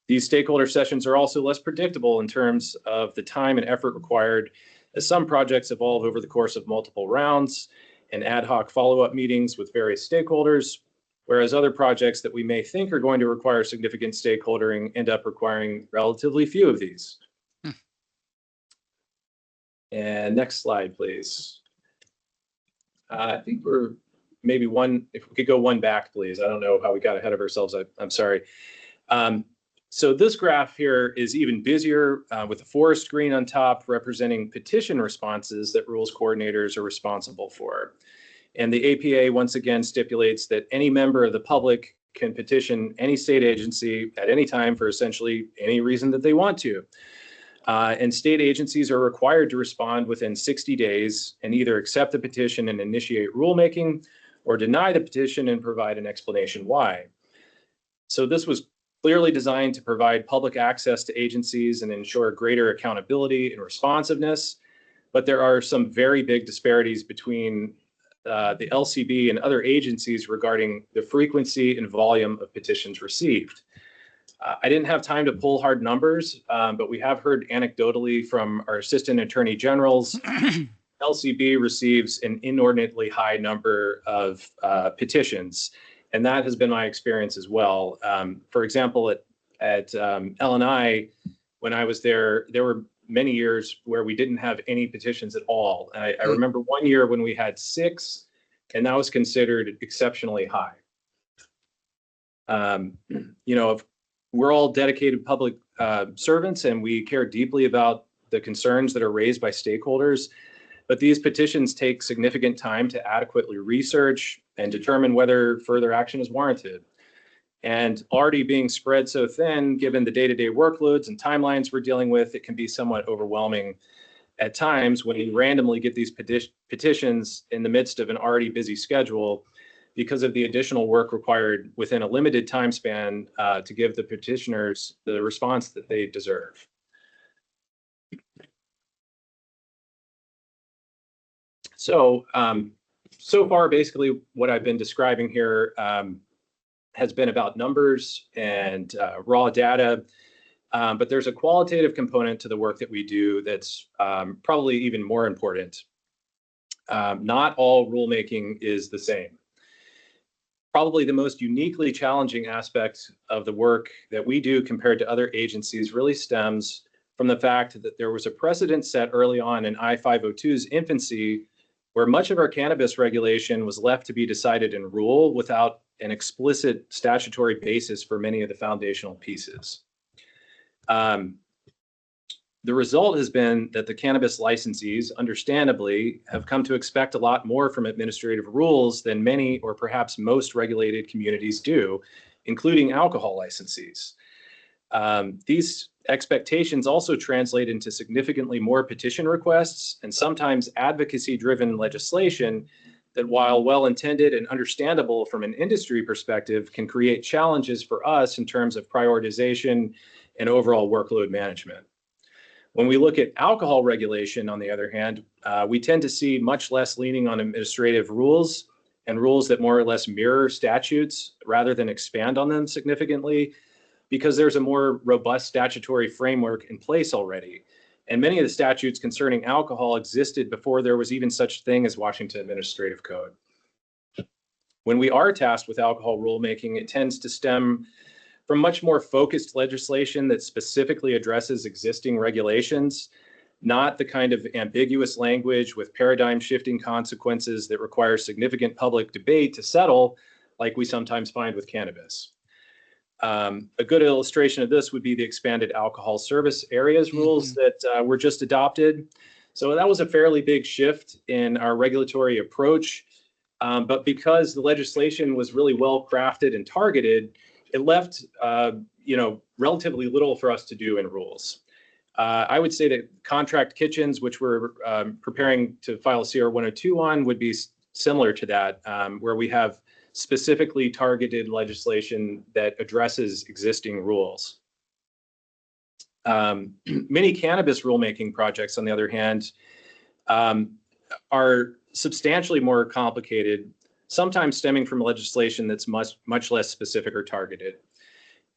These stakeholder sessions are also less predictable in terms of the time and effort required, as some projects evolve over the course of multiple rounds and ad hoc follow-up meetings with various stakeholders, whereas other projects that we may think are going to require significant stakeholdering end up requiring relatively few of these. And next slide, please. I think we're maybe one, if we could go one back, please. I don't know how we got ahead of ourselves. I'm sorry. So this graph here is even busier with the forest green on top representing petition responses that rules coordinators are responsible for. And the APA once again stipulates that any member of the public can petition any state agency at any time for essentially any reason that they want to. And state agencies are required to respond within 60 days and either accept the petition and initiate rulemaking or deny the petition and provide an explanation why. So this was clearly designed to provide public access to agencies and ensure greater accountability and responsiveness. But there are some very big disparities between the LCB and other agencies regarding the frequency and volume of petitions received. I didn't have time to pull hard numbers, but we have heard anecdotally from our assistant attorney generals, LCB receives an inordinately high number of petitions. And that has been my experience as well. For example, at LNI, when I was there, there were many years where we didn't have any petitions at all. I remember one year when we had 6, and that was considered exceptionally high. You know, we're all dedicated public servants, and we care deeply about the concerns that are raised by stakeholders. But these petitions take significant time to adequately research and determine whether further action is warranted. And already being spread so thin, given the day-to-day workloads and timelines we're dealing with, it can be somewhat overwhelming at times when you randomly get these petitions in the midst of an already busy schedule because of the additional work required within a limited time span to give the petitioners the response that they deserve. So, so far, basically what I've been describing here has been about numbers and raw data, but there's a qualitative component to the work that we do that's probably even more important. Not all rulemaking is the same. Probably the most uniquely challenging aspect of the work that we do compared to other agencies really stems from the fact that there was a precedent set early on in I-502's infancy where much of our cannabis regulation was left to be decided in rule without an explicit statutory basis for many of the foundational pieces. The result has been that the cannabis licensees, understandably, have come to expect a lot more from administrative rules than many or perhaps most regulated communities do, including alcohol licensees. These expectations also translate into significantly more petition requests and sometimes advocacy-driven legislation that, while well-intended and understandable from an industry perspective, can create challenges for us in terms of prioritization and overall workload management. When we look at alcohol regulation, on the other hand, we tend to see much less leaning on administrative rules and rules that more or less mirror statutes rather than expand on them significantly, because there's a more robust statutory framework in place already. And many of the statutes concerning alcohol existed before there was even such thing as Washington Administrative Code. When we are tasked with alcohol rulemaking, it tends to stem from much more focused legislation that specifically addresses existing regulations, not the kind of ambiguous language with paradigm shifting consequences that require significant public debate to settle, like we sometimes find with cannabis. A good illustration of this would be the expanded alcohol service areas rules that were just adopted. So that was a fairly big shift in our regulatory approach. But because the legislation was really well crafted and targeted, it left relatively little for us to do in rules. I would say that contract kitchens, which we're preparing to file a CR 102 on, would be similar to that, where we have specifically targeted legislation that addresses existing rules. Many cannabis rulemaking projects, on the other hand, are substantially more complicated, sometimes stemming from legislation that's much less specific or targeted.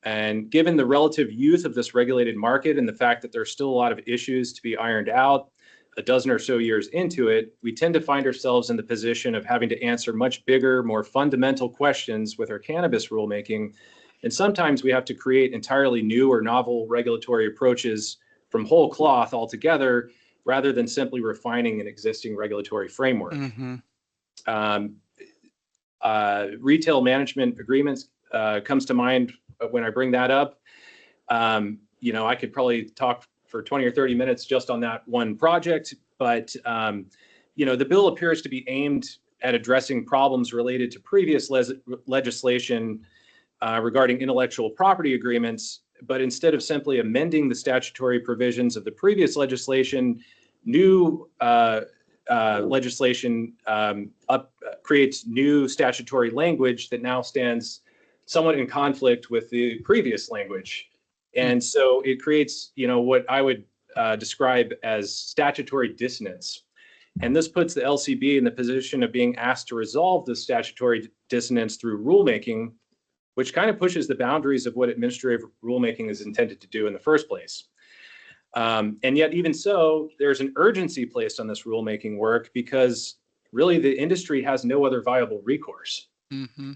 And given the relative youth of this regulated market and the fact that there's still a lot of issues to be ironed out a dozen or so years into it, we tend to find ourselves in the position of having to answer much bigger, more fundamental questions with our cannabis rulemaking. And sometimes we have to create entirely new or novel regulatory approaches from whole cloth altogether, rather than simply refining an existing regulatory framework. Retail management agreements comes to mind when I bring that up. You know, I could probably talk for 20 or 30 minutes just on that one project, but you know, the bill appears to be aimed at addressing problems related to previous legislation regarding intellectual property agreements, but instead of simply amending the statutory provisions of the previous legislation, new legislation creates new statutory language that now stands somewhat in conflict with the previous language. And so it creates, you know, what I would describe as statutory dissonance. And this puts the LCB in the position of being asked to resolve the statutory dissonance through rulemaking, which kind of pushes the boundaries of what administrative rulemaking is intended to do in the first place. And yet, even so, there's an urgency placed on this rulemaking work because really the industry has no other viable recourse. Mm-hmm.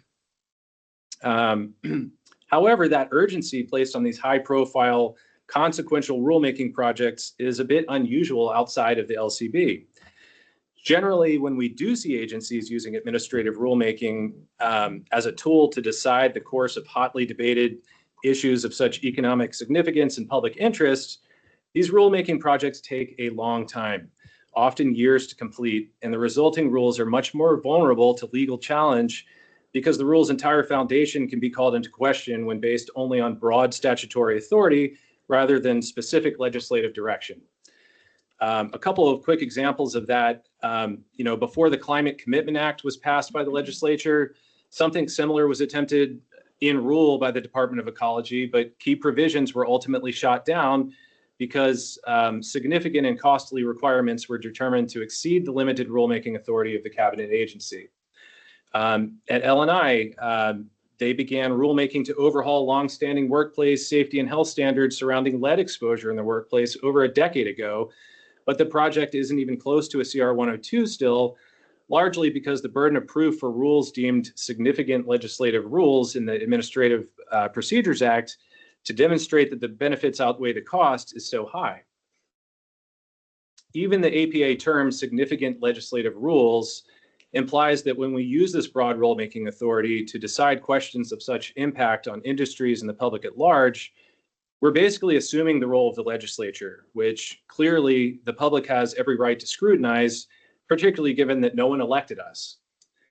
However, that urgency placed on these high-profile, consequential rulemaking projects is a bit unusual outside of the LCB. Generally, when we do see agencies using administrative rulemaking as a tool to decide the course of hotly debated issues of such economic significance and public interest, these rulemaking projects take a long time, often years to complete, and the resulting rules are much more vulnerable to legal challenge because the rule's entire foundation can be called into question when based only on broad statutory authority rather than specific legislative direction. A couple of quick examples of that, you know, before the Climate Commitment Act was passed by the legislature, something similar was attempted in rule by the Department of Ecology, but key provisions were ultimately shot down because significant and costly requirements were determined to exceed the limited rulemaking authority of the cabinet agency. At LNI, they began rulemaking to overhaul longstanding workplace safety and health standards surrounding lead exposure in the workplace over a decade ago, but the project isn't even close to a CR 102 still, largely because the burden of proof for rules deemed significant legislative rules in the Administrative Procedures Act to demonstrate that the benefits outweigh the cost is so high. Even the APA term significant legislative rules implies that when we use this broad rulemaking authority to decide questions of such impact on industries and the public at large, we're basically assuming the role of the legislature, which clearly the public has every right to scrutinize, particularly given that no one elected us.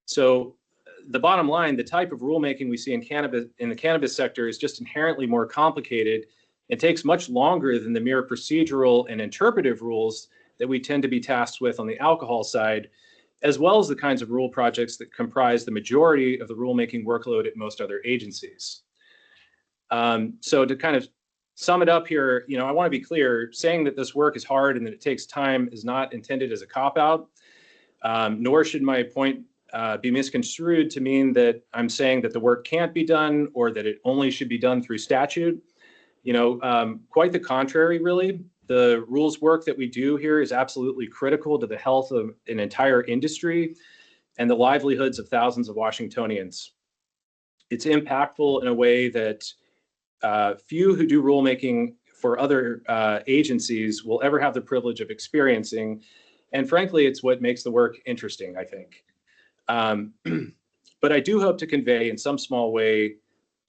So the bottom line, the type of rulemaking we see in the cannabis sector is just inherently more complicated and takes much longer than the mere procedural and interpretive rules that we tend to be tasked with on the alcohol side, as well as the kinds of rule projects that comprise the majority of the rulemaking workload at most other agencies. So to kind of sum it up here, you know, I want to be clear, saying that this work is hard and that it takes time is not intended as a cop-out, nor should my point be misconstrued to mean that I'm saying that the work can't be done or that it only should be done through statute. You know, quite the contrary, really. The rules work that we do here is absolutely critical to the health of an entire industry and the livelihoods of thousands of Washingtonians. It's impactful in a way that few who do rulemaking for other agencies will ever have the privilege of experiencing. And frankly, it's what makes the work interesting, I think. But I do hope to convey in some small way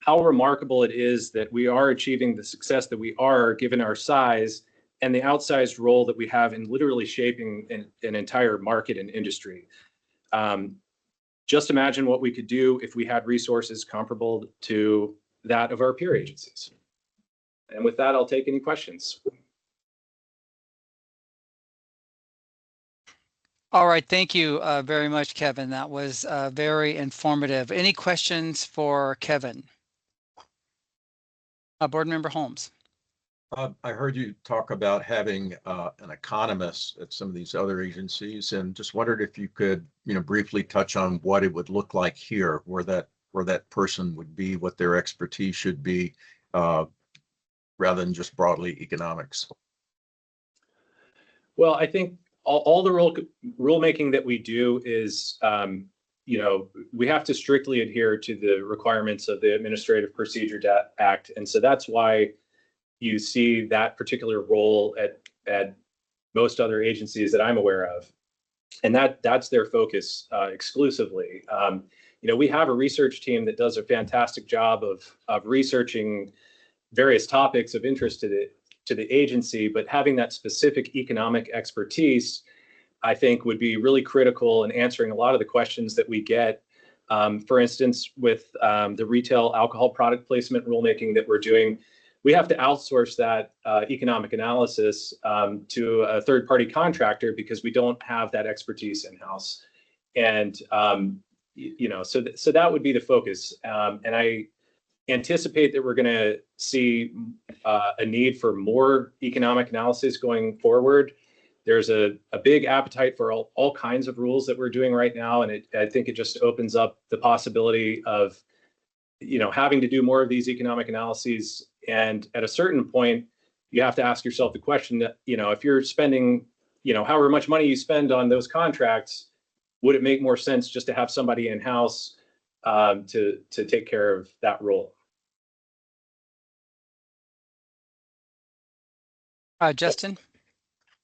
how remarkable it is that we are achieving the success that we are given our size and the outsized role that we have in literally shaping an entire market and industry. Just imagine what we could do if we had resources comparable to that of our peer agencies. And with that, I'll take any questions. All right, thank you very much, Kevin. That was very informative. Any questions for Kevin? Board Member Holmes. I heard you talk about having an economist at some of these other agencies, and just wondered if you could, you know, briefly touch on what it would look like here, where that person would be, what their expertise should be, rather than just broadly economics. Well, I think all the rulemaking that we do is, you know, we have to strictly adhere to the requirements of the Administrative Procedure Act, and so that's why you see that particular role at most other agencies that I'm aware of, and that's their focus exclusively. we have a research team that does a fantastic job of researching various topics of interest to the agency, but having that specific economic expertise, I think, would be really critical in answering a lot of the questions that we get. For instance, with the retail alcohol product placement rulemaking that we're doing, we have to outsource that economic analysis to a third-party contractor because we don't have that expertise in-house. And so that would be the focus. And I anticipate that we're going to see a need for more economic analysis going forward. There's a big appetite for all kinds of rules that we're doing right now, and I think it just opens up the possibility of having to do more of these economic analyses. And at a certain point, you have to ask yourself the question that, if you're spending, however much money you spend on those contracts, would it make more sense just to have somebody in-house to take care of that role? Justin?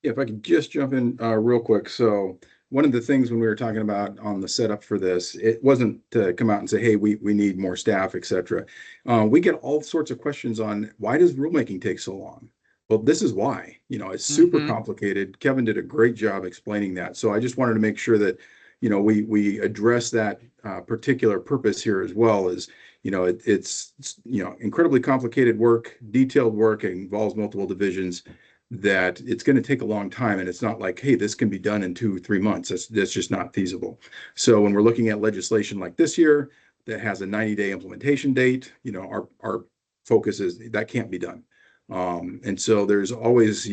If I could just jump in real quick. So one of the things when we were talking about on the setup for this, it wasn't to come out and say, hey, we need more staff, et cetera. We get all sorts of questions on why does rulemaking take so long? Well, this is why. It's super complicated. Kevin did a great job explaining that. So I just wanted to make sure that, we address that particular purpose here as well as, it's incredibly complicated work, detailed work, it involves multiple divisions, that it's going to take a long time. And it's not like, hey, this can be done in 2-3 months. That's just not feasible. So when we're looking at legislation like this year that has a 90-day implementation date, our focus is that can't be done. And so there's always,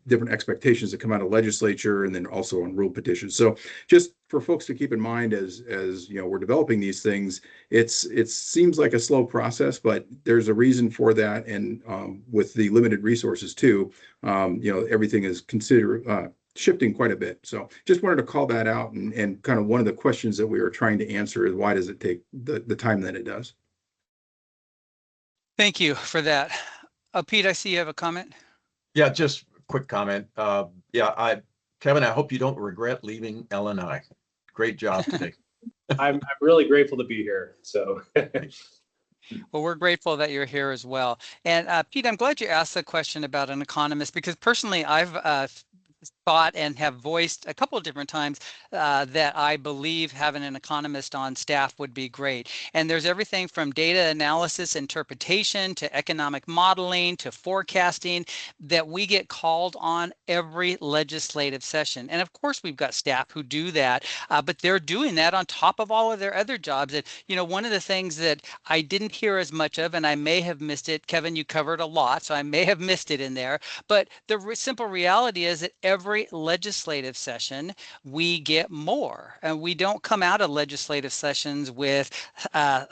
different expectations that come out of legislature and then also on rule petitions. So just for folks to keep in mind as we're developing these things, it seems like a slow process, but there's a reason for that. And with the limited resources too, everything is shifting quite a bit. So just wanted to call that out, and kind of one of the questions that we were trying to answer is why does it take the time that it does? Thank you for that. Pete, I see you have a comment. Yeah, just a quick comment. Kevin, I hope you don't regret leaving LNI. Great job today. I'm really grateful to be here. So. Well, we're grateful that you're here as well. And Pete, I'm glad you asked the question about an economist, because personally, I've thought and have voiced a couple of different times that I believe having an economist on staff would be great. And there's everything from data analysis, interpretation, to economic modeling, to forecasting that we get called on every legislative session. And of course, we've got staff who do that, but they're doing that on top of all of their other jobs. And, one of the things that I didn't hear as much of, and I may have missed it, Kevin, you covered a lot, so I may have missed it in there, but the simple reality is that every legislative session, we get more. And we don't come out of legislative sessions with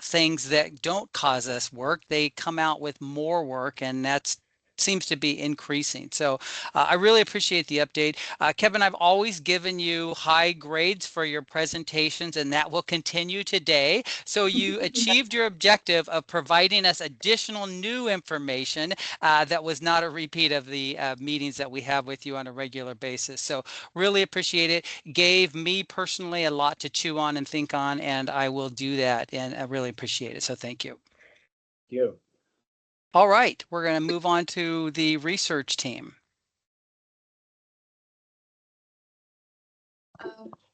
things that don't cause us work. They come out with more work, and that's seems to be increasing. So I really appreciate the update. Kevin, I've always given you high grades for your presentations, and that will continue today. So you achieved your objective of providing us additional new information that was not a repeat of the meetings that we have with you on a regular basis. So really appreciate it. Gave me personally a lot to chew on and think on, and I will do that, and I really appreciate it. So thank you. Thank you. All right, we're going to move on to the research team.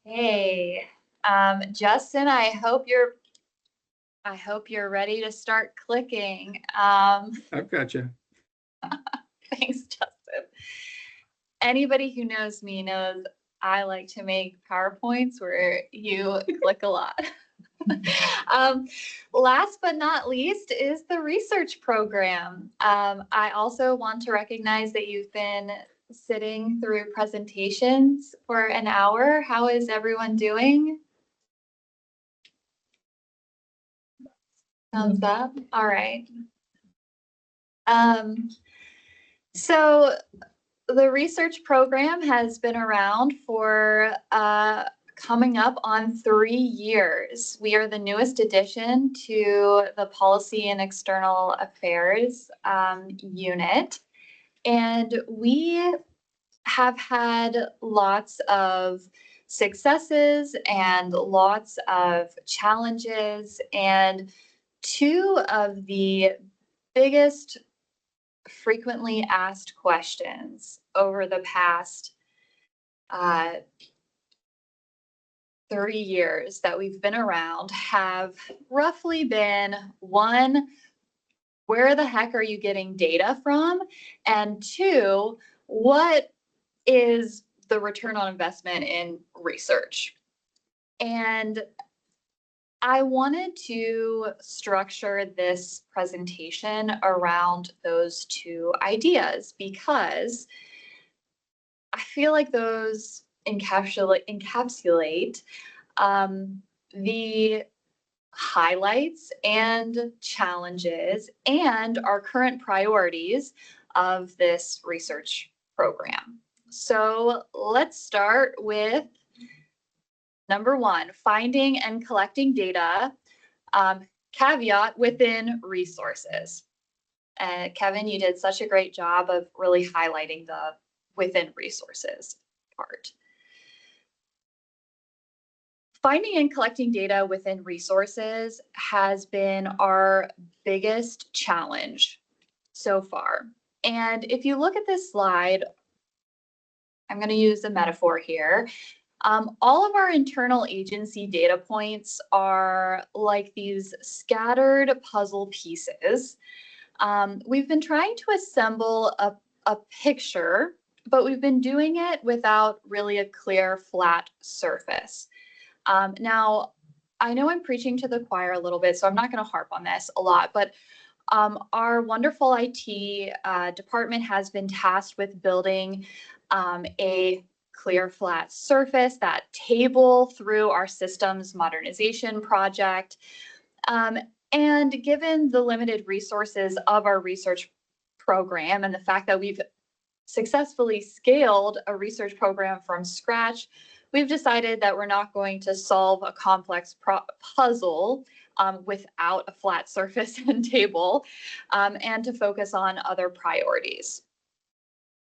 Okay, Justin, I hope you're ready to start clicking. I've got you. Thanks, Justin. Anybody who knows me knows I like to make PowerPoints where you click a lot. Last but not least is the research program. I also want to recognize that you've been sitting through presentations for an hour. How is everyone doing? Thumbs up. All right. So the research program has been around for coming up on 3 years. We are the newest addition to the Policy and External Affairs unit, and we have had lots of successes and lots of challenges. And two of the biggest frequently asked questions over the past 30 years that we've been around have roughly been, one, where the heck are you getting data from? And two, what is the return on investment in research? And I wanted to structure this presentation around those two ideas because I feel like those encapsulate the highlights and challenges and our current priorities of this research program. So let's start with number one, finding and collecting data, caveat within resources. Kevin, you did such a great job of really highlighting the within resources part. Finding and collecting data within resources has been our biggest challenge so far. And if you look at this slide, I'm going to use a metaphor here. All of our internal agency data points are like these scattered puzzle pieces. We've been trying to assemble a picture, but we've been doing it without really a clear, flat surface. Now, I know I'm preaching to the choir a little bit, so I'm not going to harp on this a lot, but our wonderful IT department has been tasked with building a clear, flat surface, that table through our systems modernization project. And given the limited resources of our research program and the fact that we've successfully scaled a research program from scratch, we've decided that we're not going to solve a complex puzzle without a flat surface and table, and to focus on other priorities.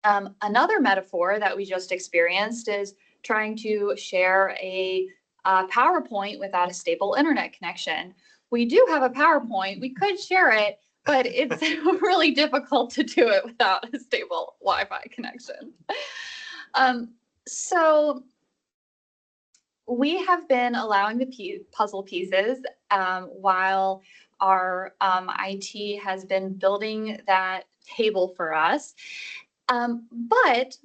Another metaphor that we just experienced is trying to share a PowerPoint without a stable internet connection. We do have a PowerPoint, we could share it, but it's really difficult to do it without a stable Wi-Fi connection. So we have been allowing the puzzle pieces while our IT has been building that table for us. But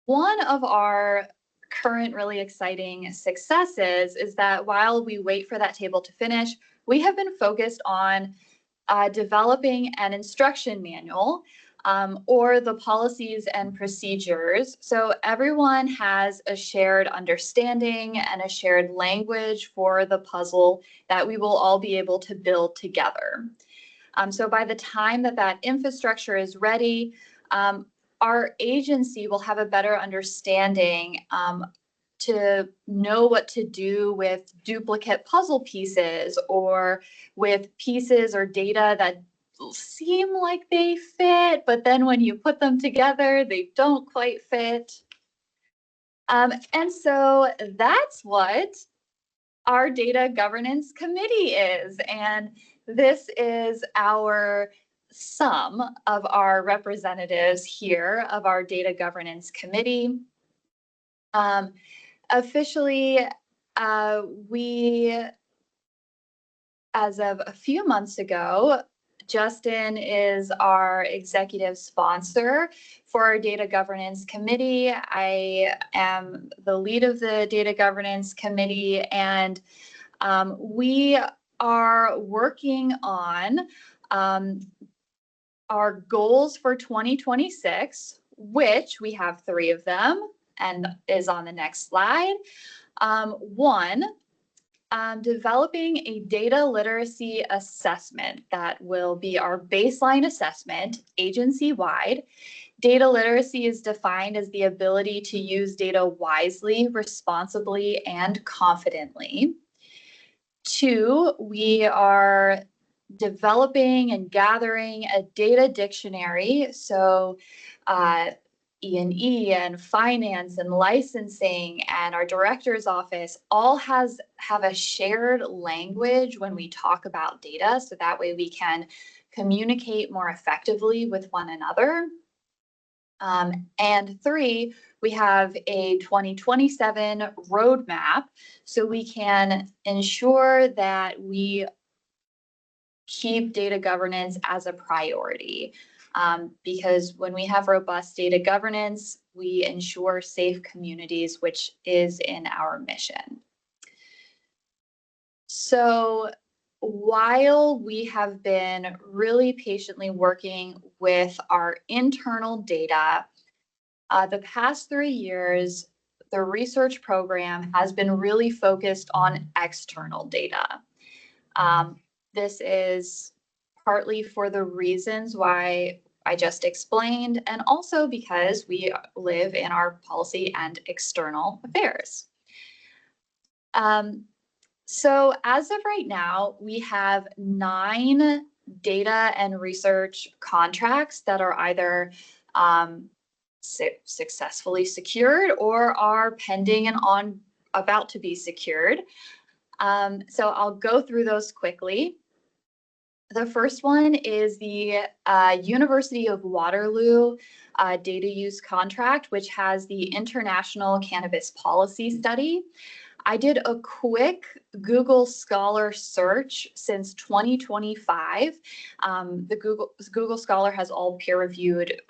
one of our current really exciting successes is that while we wait for that table to finish, we have been focused on developing an instruction manual or the policies and procedures. So everyone has a shared understanding and a shared language for the puzzle that we will all be able to build together. So by the time that that infrastructure is ready, our agency will have a better understanding to know what to do with duplicate puzzle pieces or with pieces or data that seem like they fit, but then when you put them together, they don't quite fit. And so that's what our data governance committee is. And this is our sum of our representatives here of our data governance committee. Officially, we, as of a few months ago, Justin is our executive sponsor for our data governance committee. I am the lead of the data governance committee, and we are working on our goals for 2026, which we have 3 of them and is on the next slide. One, developing a data literacy assessment that will be our baseline assessment agency-wide. Data literacy is defined as the ability to use data wisely, responsibly, and confidently. 2, we are developing and gathering a data dictionary. So E&E and finance and licensing and our director's office all have a shared language when we talk about data. So that way we can communicate more effectively with one another. And 3, we have a 2027 roadmap so we can ensure that we keep data governance as a priority. Because when we have robust data governance, we ensure safe communities, which is in our mission. So while we have been really patiently working with our internal data, the past 3 years, the research program has been really focused on external data. This is partly for the reasons why I just explained, and also because we live in our policy and external affairs. So as of right now, we have 9 data and research contracts that are either successfully secured or are pending and about to be secured. So I'll go through those quickly. The first one is the University of Waterloo data use contract, which has the International Cannabis Policy Study. I did a quick Google Scholar search since 2025. The Google Scholar has all peer-reviewed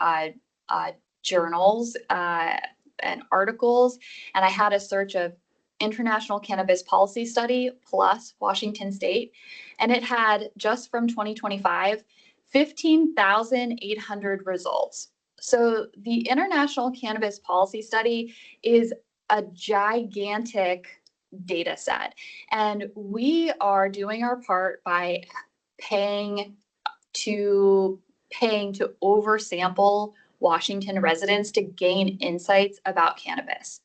journals and articles, and I had a search of International Cannabis Policy Study plus Washington State, and it had, just from 2025, 15,800 results. So the International Cannabis Policy Study is a gigantic data set, and we are doing our part by paying to oversample Washington residents to gain insights about cannabis.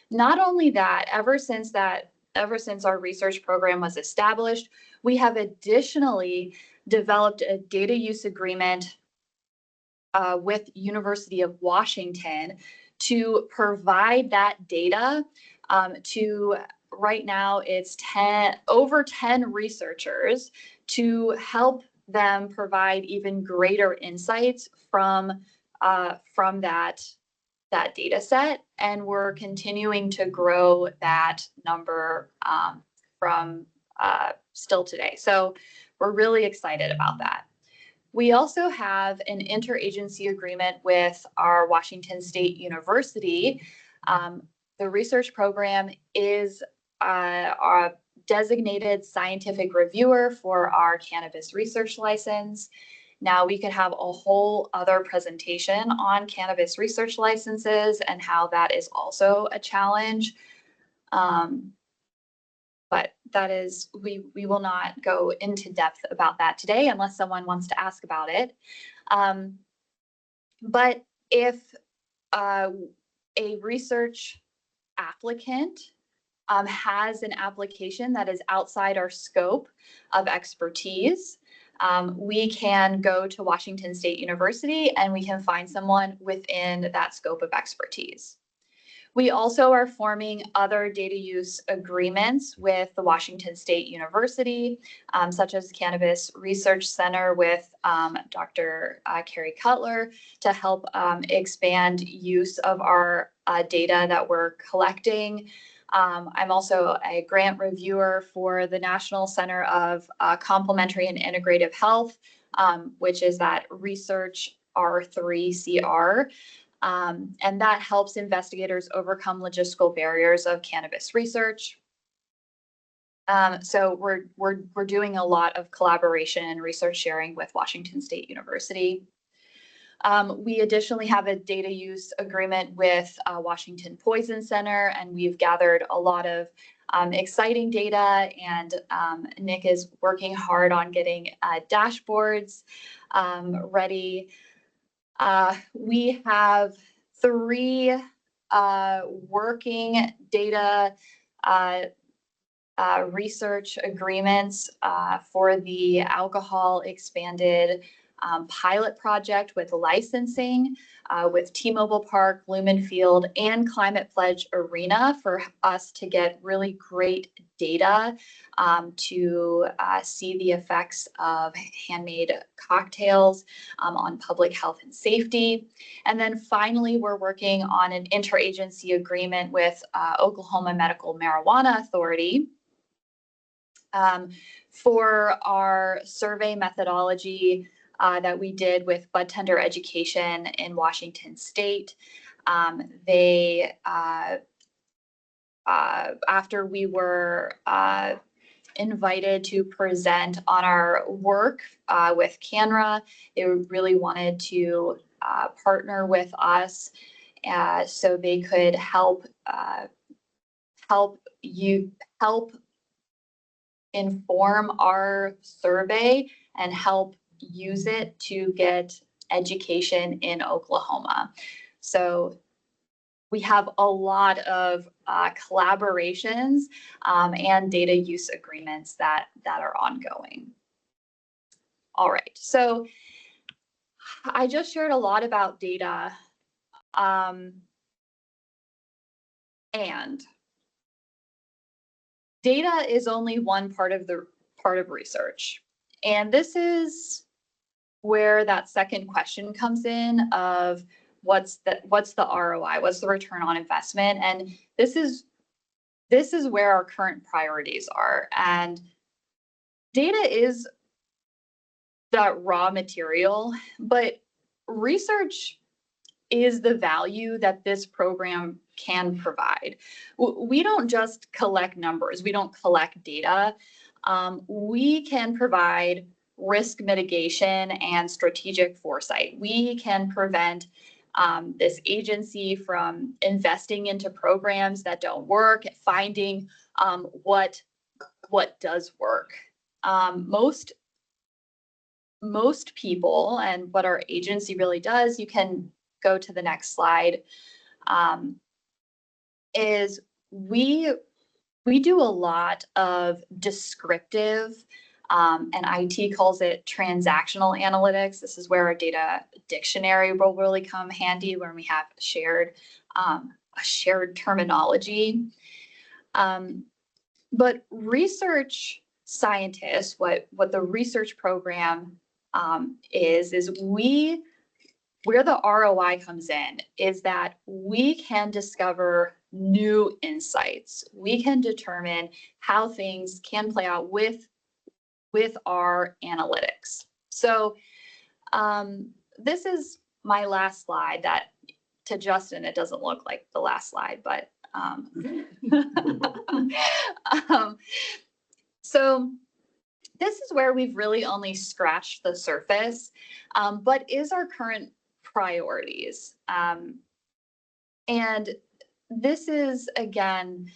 Not only that, ever since our research program was established, we have additionally developed a data use agreement with University of Washington to provide that data to, right now it's over 10 researchers, to help them provide even greater insights from that data set, and we're continuing to grow that number from still today. So we're really excited about that. We also have an interagency agreement with our Washington State University. The research program is a designated scientific reviewer for our cannabis research license. Now we could have a whole other presentation on cannabis research licenses and how that is also a challenge. But that is, we will not go into depth about that today unless someone wants to ask about it. But if a research applicant has an application that is outside our scope of expertise, we can go to Washington State University and we can find someone within that scope of expertise. We also are forming other data use agreements with the Washington State University, such as Cannabis Research Center with Dr. Carrie Cutler, to help expand use of our data that we're collecting. I'm also a grant reviewer for the National Center of Complementary and Integrative Health, which is that Research R3CR. And that helps investigators overcome logistical barriers of cannabis research. So we're doing a lot of collaboration and research sharing with Washington State University. We additionally have a data use agreement with Washington Poison Center, and we've gathered a lot of exciting data, and Nick is working hard on getting dashboards ready. We have 3 working data research agreements for the alcohol expanded pilot project with licensing with T-Mobile Park, Lumen Field, and Climate Pledge Arena for us to get really great data to see the effects of handmade cocktails on public health and safety. And then finally, we're working on an interagency agreement with Oklahoma Medical Marijuana Authority for our survey methodology that we did with bud tender education in Washington State. After we were invited to present on our work with CANRA, they really wanted to partner with us so they could help inform our survey and help use it to get education in Oklahoma. So we have a lot of collaborations and data use agreements that are ongoing. All right, so I just shared a lot about data, and data is only one part of research. And this is where that second question comes in of what's the ROI, what's the return on investment? And this is where our current priorities are. And data is that raw material, but research is the value that this program can provide. We don't just collect numbers, we don't collect data. We can provide risk mitigation and strategic foresight. We can prevent this agency from investing into programs that don't work, finding what does work. Most people, and what our agency really does, you can go to the next slide, is we do a lot of descriptive, and IT calls it transactional analytics. This is where our data dictionary will really come handy when we have a shared terminology. But research scientists, what the research program is where the ROI comes in is that we can discover new insights. We can determine how things can play out with our analytics. So this is my last slide. That to Justin, it doesn't look like the last slide, but so this is where we've really only scratched the surface, but is our current priorities. And this is, again,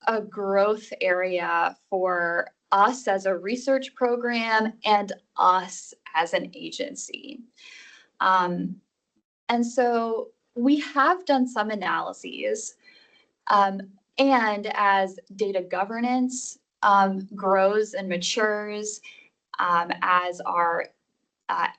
a growth area for us as a research program and us as an agency. And so we have done some analyses, and as data governance grows and matures, as our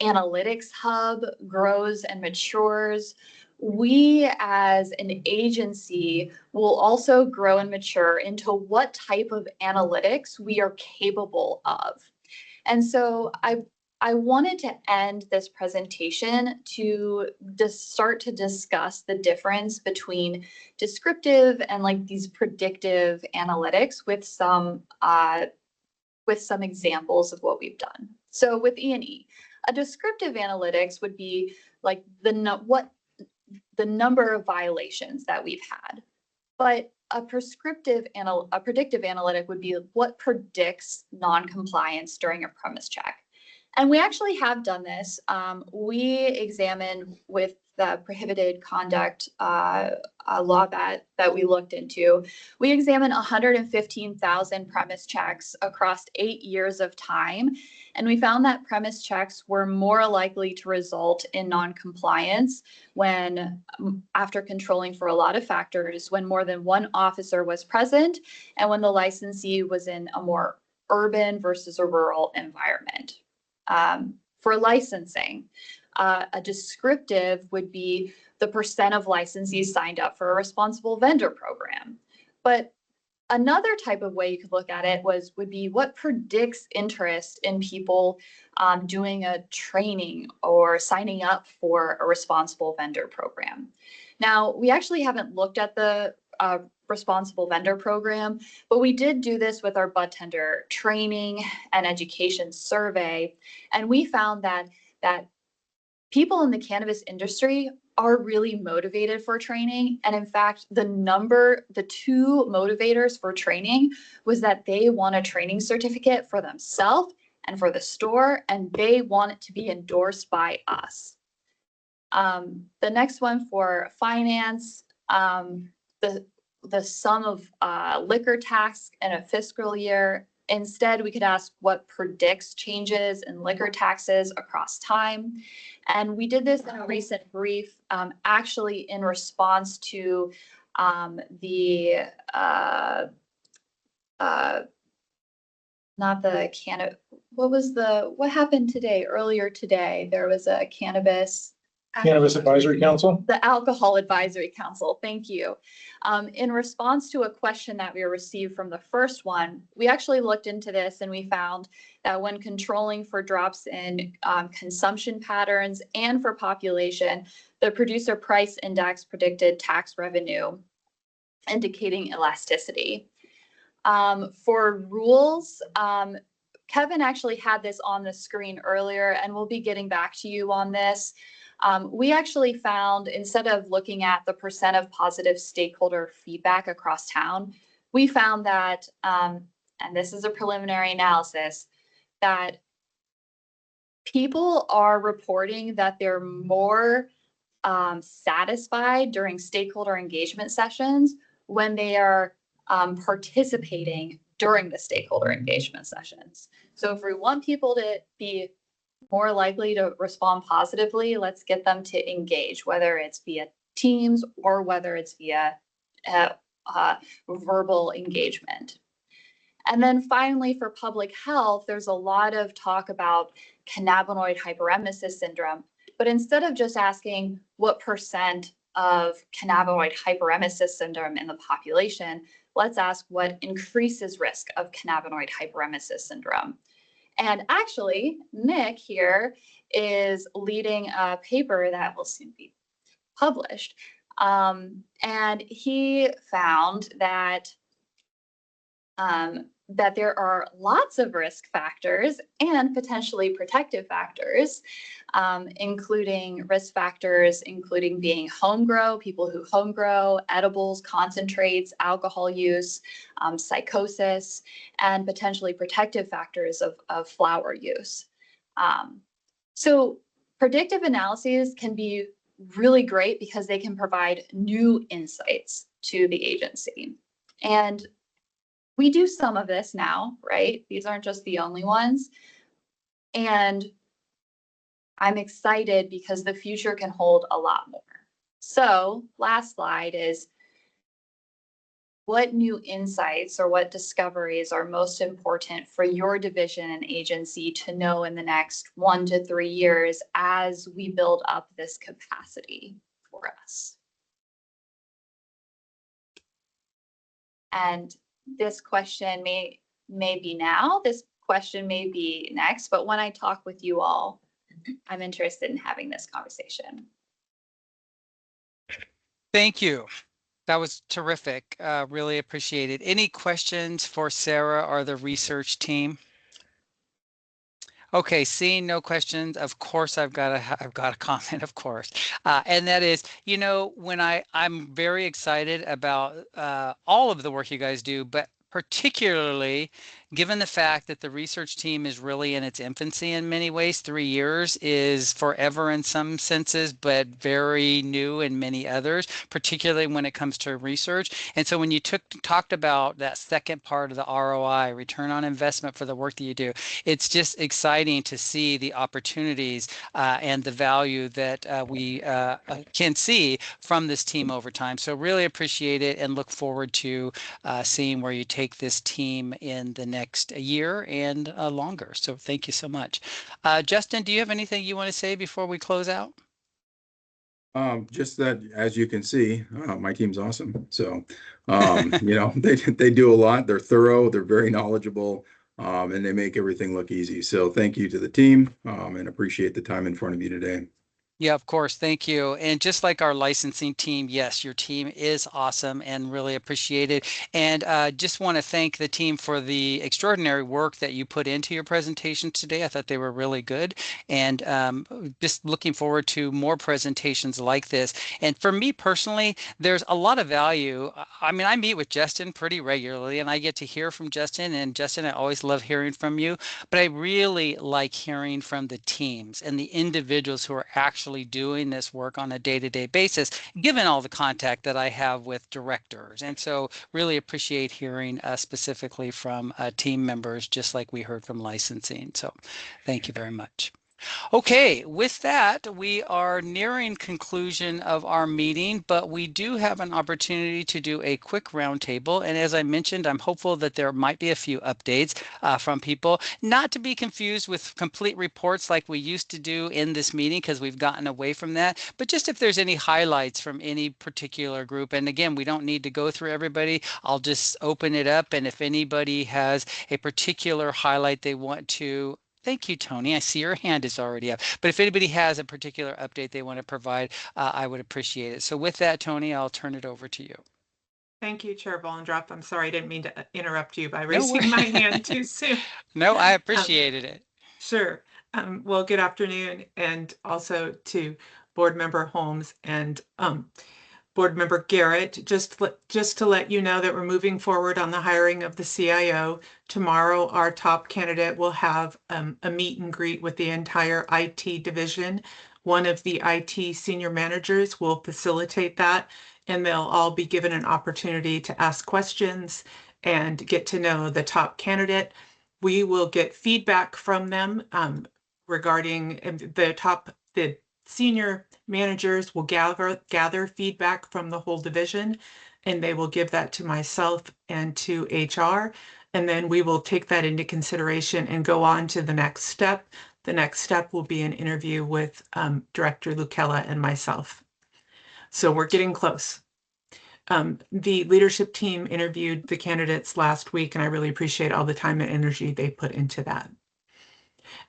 analytics hub grows and matures, we as an agency will also grow and mature into what type of analytics we are capable of. And so I wanted to end this presentation to start to discuss the difference between descriptive and like these predictive analytics with some examples of what we've done. So with E&E, a descriptive analytics would be like the number of violations that we've had. But a predictive analytic would be what predicts non-compliance during a premise check. And we actually have done this. We examined with the prohibited conduct law that we looked into. We examined 115,000 premise checks across 8 years of time. And we found that premise checks were more likely to result in non-compliance when, after controlling for a lot of factors, when more than one officer was present and when the licensee was in a more urban versus a rural environment. For licensing, a descriptive would be the percent of licensees signed up for a responsible vendor program. But another type of way you could look at it would be what predicts interest in people doing a training or signing up for a responsible vendor program. Now, we actually haven't looked at the responsible vendor program, but we did do this with our bud tender training and education survey, and we found that people in the cannabis industry are really motivated for training. And in fact, the two motivators for training was that they want a training certificate for themselves and for the store, and they want it to be endorsed by us. The next one for finance, the sum of liquor tax in a fiscal year. Instead, we could ask what predicts changes in liquor taxes across time. And we did this in a recent brief, actually in response to what happened today? Earlier today, there was a Cannabis Advisory Council? The Alcohol Advisory Council, thank you. In response to a question that we received from the first one, we actually looked into this and we found that when controlling for drops in consumption patterns and for population, the producer price index predicted tax revenue, indicating elasticity. For rules, Kevin actually had this on the screen earlier, and we'll be getting back to you on this. We actually found, instead of looking at the percent of positive stakeholder feedback across town, we found that, and this is a preliminary analysis, that people are reporting that they're more satisfied during stakeholder engagement sessions when they are participating during the stakeholder engagement sessions. So if we want people to be more likely to respond positively, let's get them to engage, whether it's via Teams or whether it's via verbal engagement. And then finally, for public health, there's a lot of talk about cannabinoid hyperemesis syndrome. But instead of just asking what percent of cannabinoid hyperemesis syndrome in the population, let's ask what increases risk of cannabinoid hyperemesis syndrome. And actually, Nick here is leading a paper that will soon be published. And he found that that there are lots of risk factors and potentially protective factors, including risk factors, including being home grow, people who home grow, edibles, concentrates, alcohol use, psychosis, and potentially protective factors of flower use. So predictive analyses can be really great because they can provide new insights to the agency. And we do some of this now, right? These aren't just the only ones. And I'm excited because the future can hold a lot more. So last slide is what new insights or what discoveries are most important for your division and agency to know in the next 1 to 3 years as we build up this capacity for us? And this question may be now, this question may be next, but when I talk with you all, I'm interested in having this conversation. Thank you. That was terrific. Really appreciate it. Any questions for Sarah or the research team? Okay, seeing no questions, of course I've got a comment, of course, and that is, you know, when I'm very excited about all of the work you guys do, but particularly given the fact that the research team is really in its infancy in many ways. 3 years is forever in some senses, but very new in many others, particularly when it comes to research. And so when you talked about that second part of the ROI, return on investment for the work that you do, it's just exciting to see the opportunities and the value that we can see from this team over time. So really appreciate it and look forward to seeing where you take this team in the next next year and longer. So thank you so much. Justin, do you have anything you want to say before we close out? Just that, as you can see, my team's awesome. So, they do a lot. They're thorough. They're very knowledgeable, and they make everything look easy. So thank you to the team, and appreciate the time in front of you today. Yeah, of course. Thank you. And just like our licensing team, yes, your team is awesome and really appreciate it. And just want to thank the team for the extraordinary work that you put into your presentation today. I thought they were really good. And just looking forward to more presentations like this. And for me personally, there's a lot of value. I mean, I meet with Justin pretty regularly and I get to hear from Justin. And Justin, I always love hearing from you. But I really like hearing from the teams and the individuals who are actually doing this work on a day-to-day basis, given all the contact that I have with directors. And so really appreciate hearing specifically from team members, just like we heard from licensing. So thank you very much. Okay, with that, we are nearing conclusion of our meeting, but we do have an opportunity to do a quick roundtable. And as I mentioned, I'm hopeful that there might be a few updates from people, not to be confused with complete reports like we used to do in this meeting, because we've gotten away from that, but just if there's any highlights from any particular group. And again, we don't need to go through everybody. I'll just open it up. And if anybody has a particular highlight they want to. Thank you, Tony. I see your hand is already up. But if anybody has a particular update they want to provide, I would appreciate it. So with that, Tony, I'll turn it over to you. Thank you, Chair Bollendorf. I'm sorry, I didn't mean to interrupt you by No raising my hand too soon. No, I appreciated it. Sure. Well, good afternoon, and also to Board Member Holmes and Board Member Garrett. Just to let you know that we're moving forward on the hiring of the CIO. Tomorrow, our top candidate will have a meet and greet with the entire IT division. One of the IT senior managers will facilitate that, and they'll all be given an opportunity to ask questions and get to know the top candidate. We will get feedback from them regarding the senior managers will gather feedback from the whole division, and they will give that to myself and to HR. And then we will take that into consideration and go on to the next step. The next step will be an interview with Director Lucella and myself. So we're getting close. The leadership team interviewed the candidates last week, and I really appreciate all the time and energy they put into that.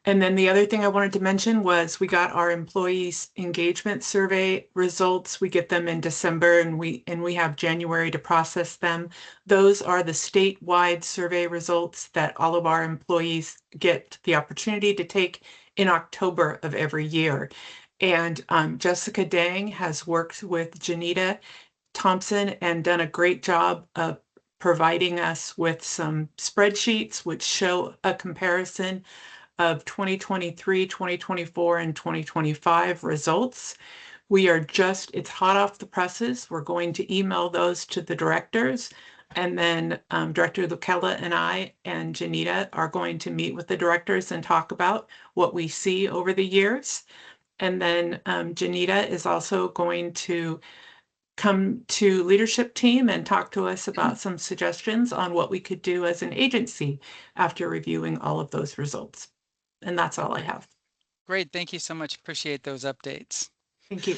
And then the other thing I wanted to mention was we got our employees engagement survey results. We get them in December, and we have January to process them. Those are the statewide survey results that all of our employees get the opportunity to take in October of every year. And Jessica Dang has worked with Janita Thompson and done a great job of providing us with some spreadsheets which show a comparison of 2023, 2024, and 2025 results. It's hot off the presses. We're going to email those to the directors. And then Director Lucella and I and Janita are going to meet with the directors and talk about what we see over the years. And then Janita is also going to come to leadership team and talk to us about some suggestions on what we could do as an agency after reviewing all of those results. And that's all I have. Great. Thank you so much. Appreciate those updates. Thank you.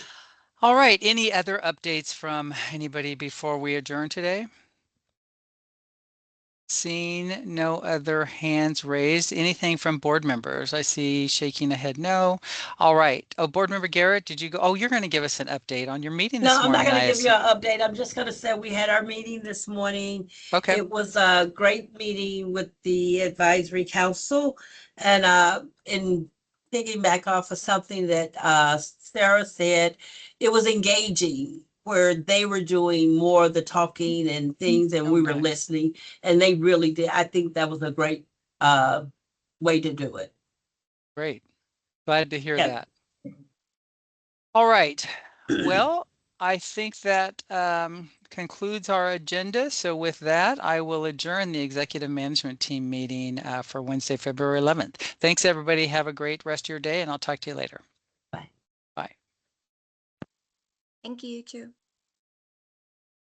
All right. Any other updates from anybody before we adjourn today? Seeing no other hands raised. Anything from board members? I see shaking a head no. All right. Oh, Board Member Garrett, did you go? Oh, you're going to give us an update on your meeting this morning. No, I'm not going to give you an update. I'm just going to say we had our meeting this morning. Okay. It was a great meeting with the advisory council, and in piggyback off of something that Sarah said, it was engaging, where they were doing more of the talking and things, and we were listening, and they really did. I think that was a great way to do it. Great. Glad to hear that. All right. Well, I think that concludes our agenda. So with that, I will adjourn the executive management team meeting for Wednesday, February 11th. Thanks, everybody. Have a great rest of your day, and I'll talk to you later. Bye. Bye. Thank you, too.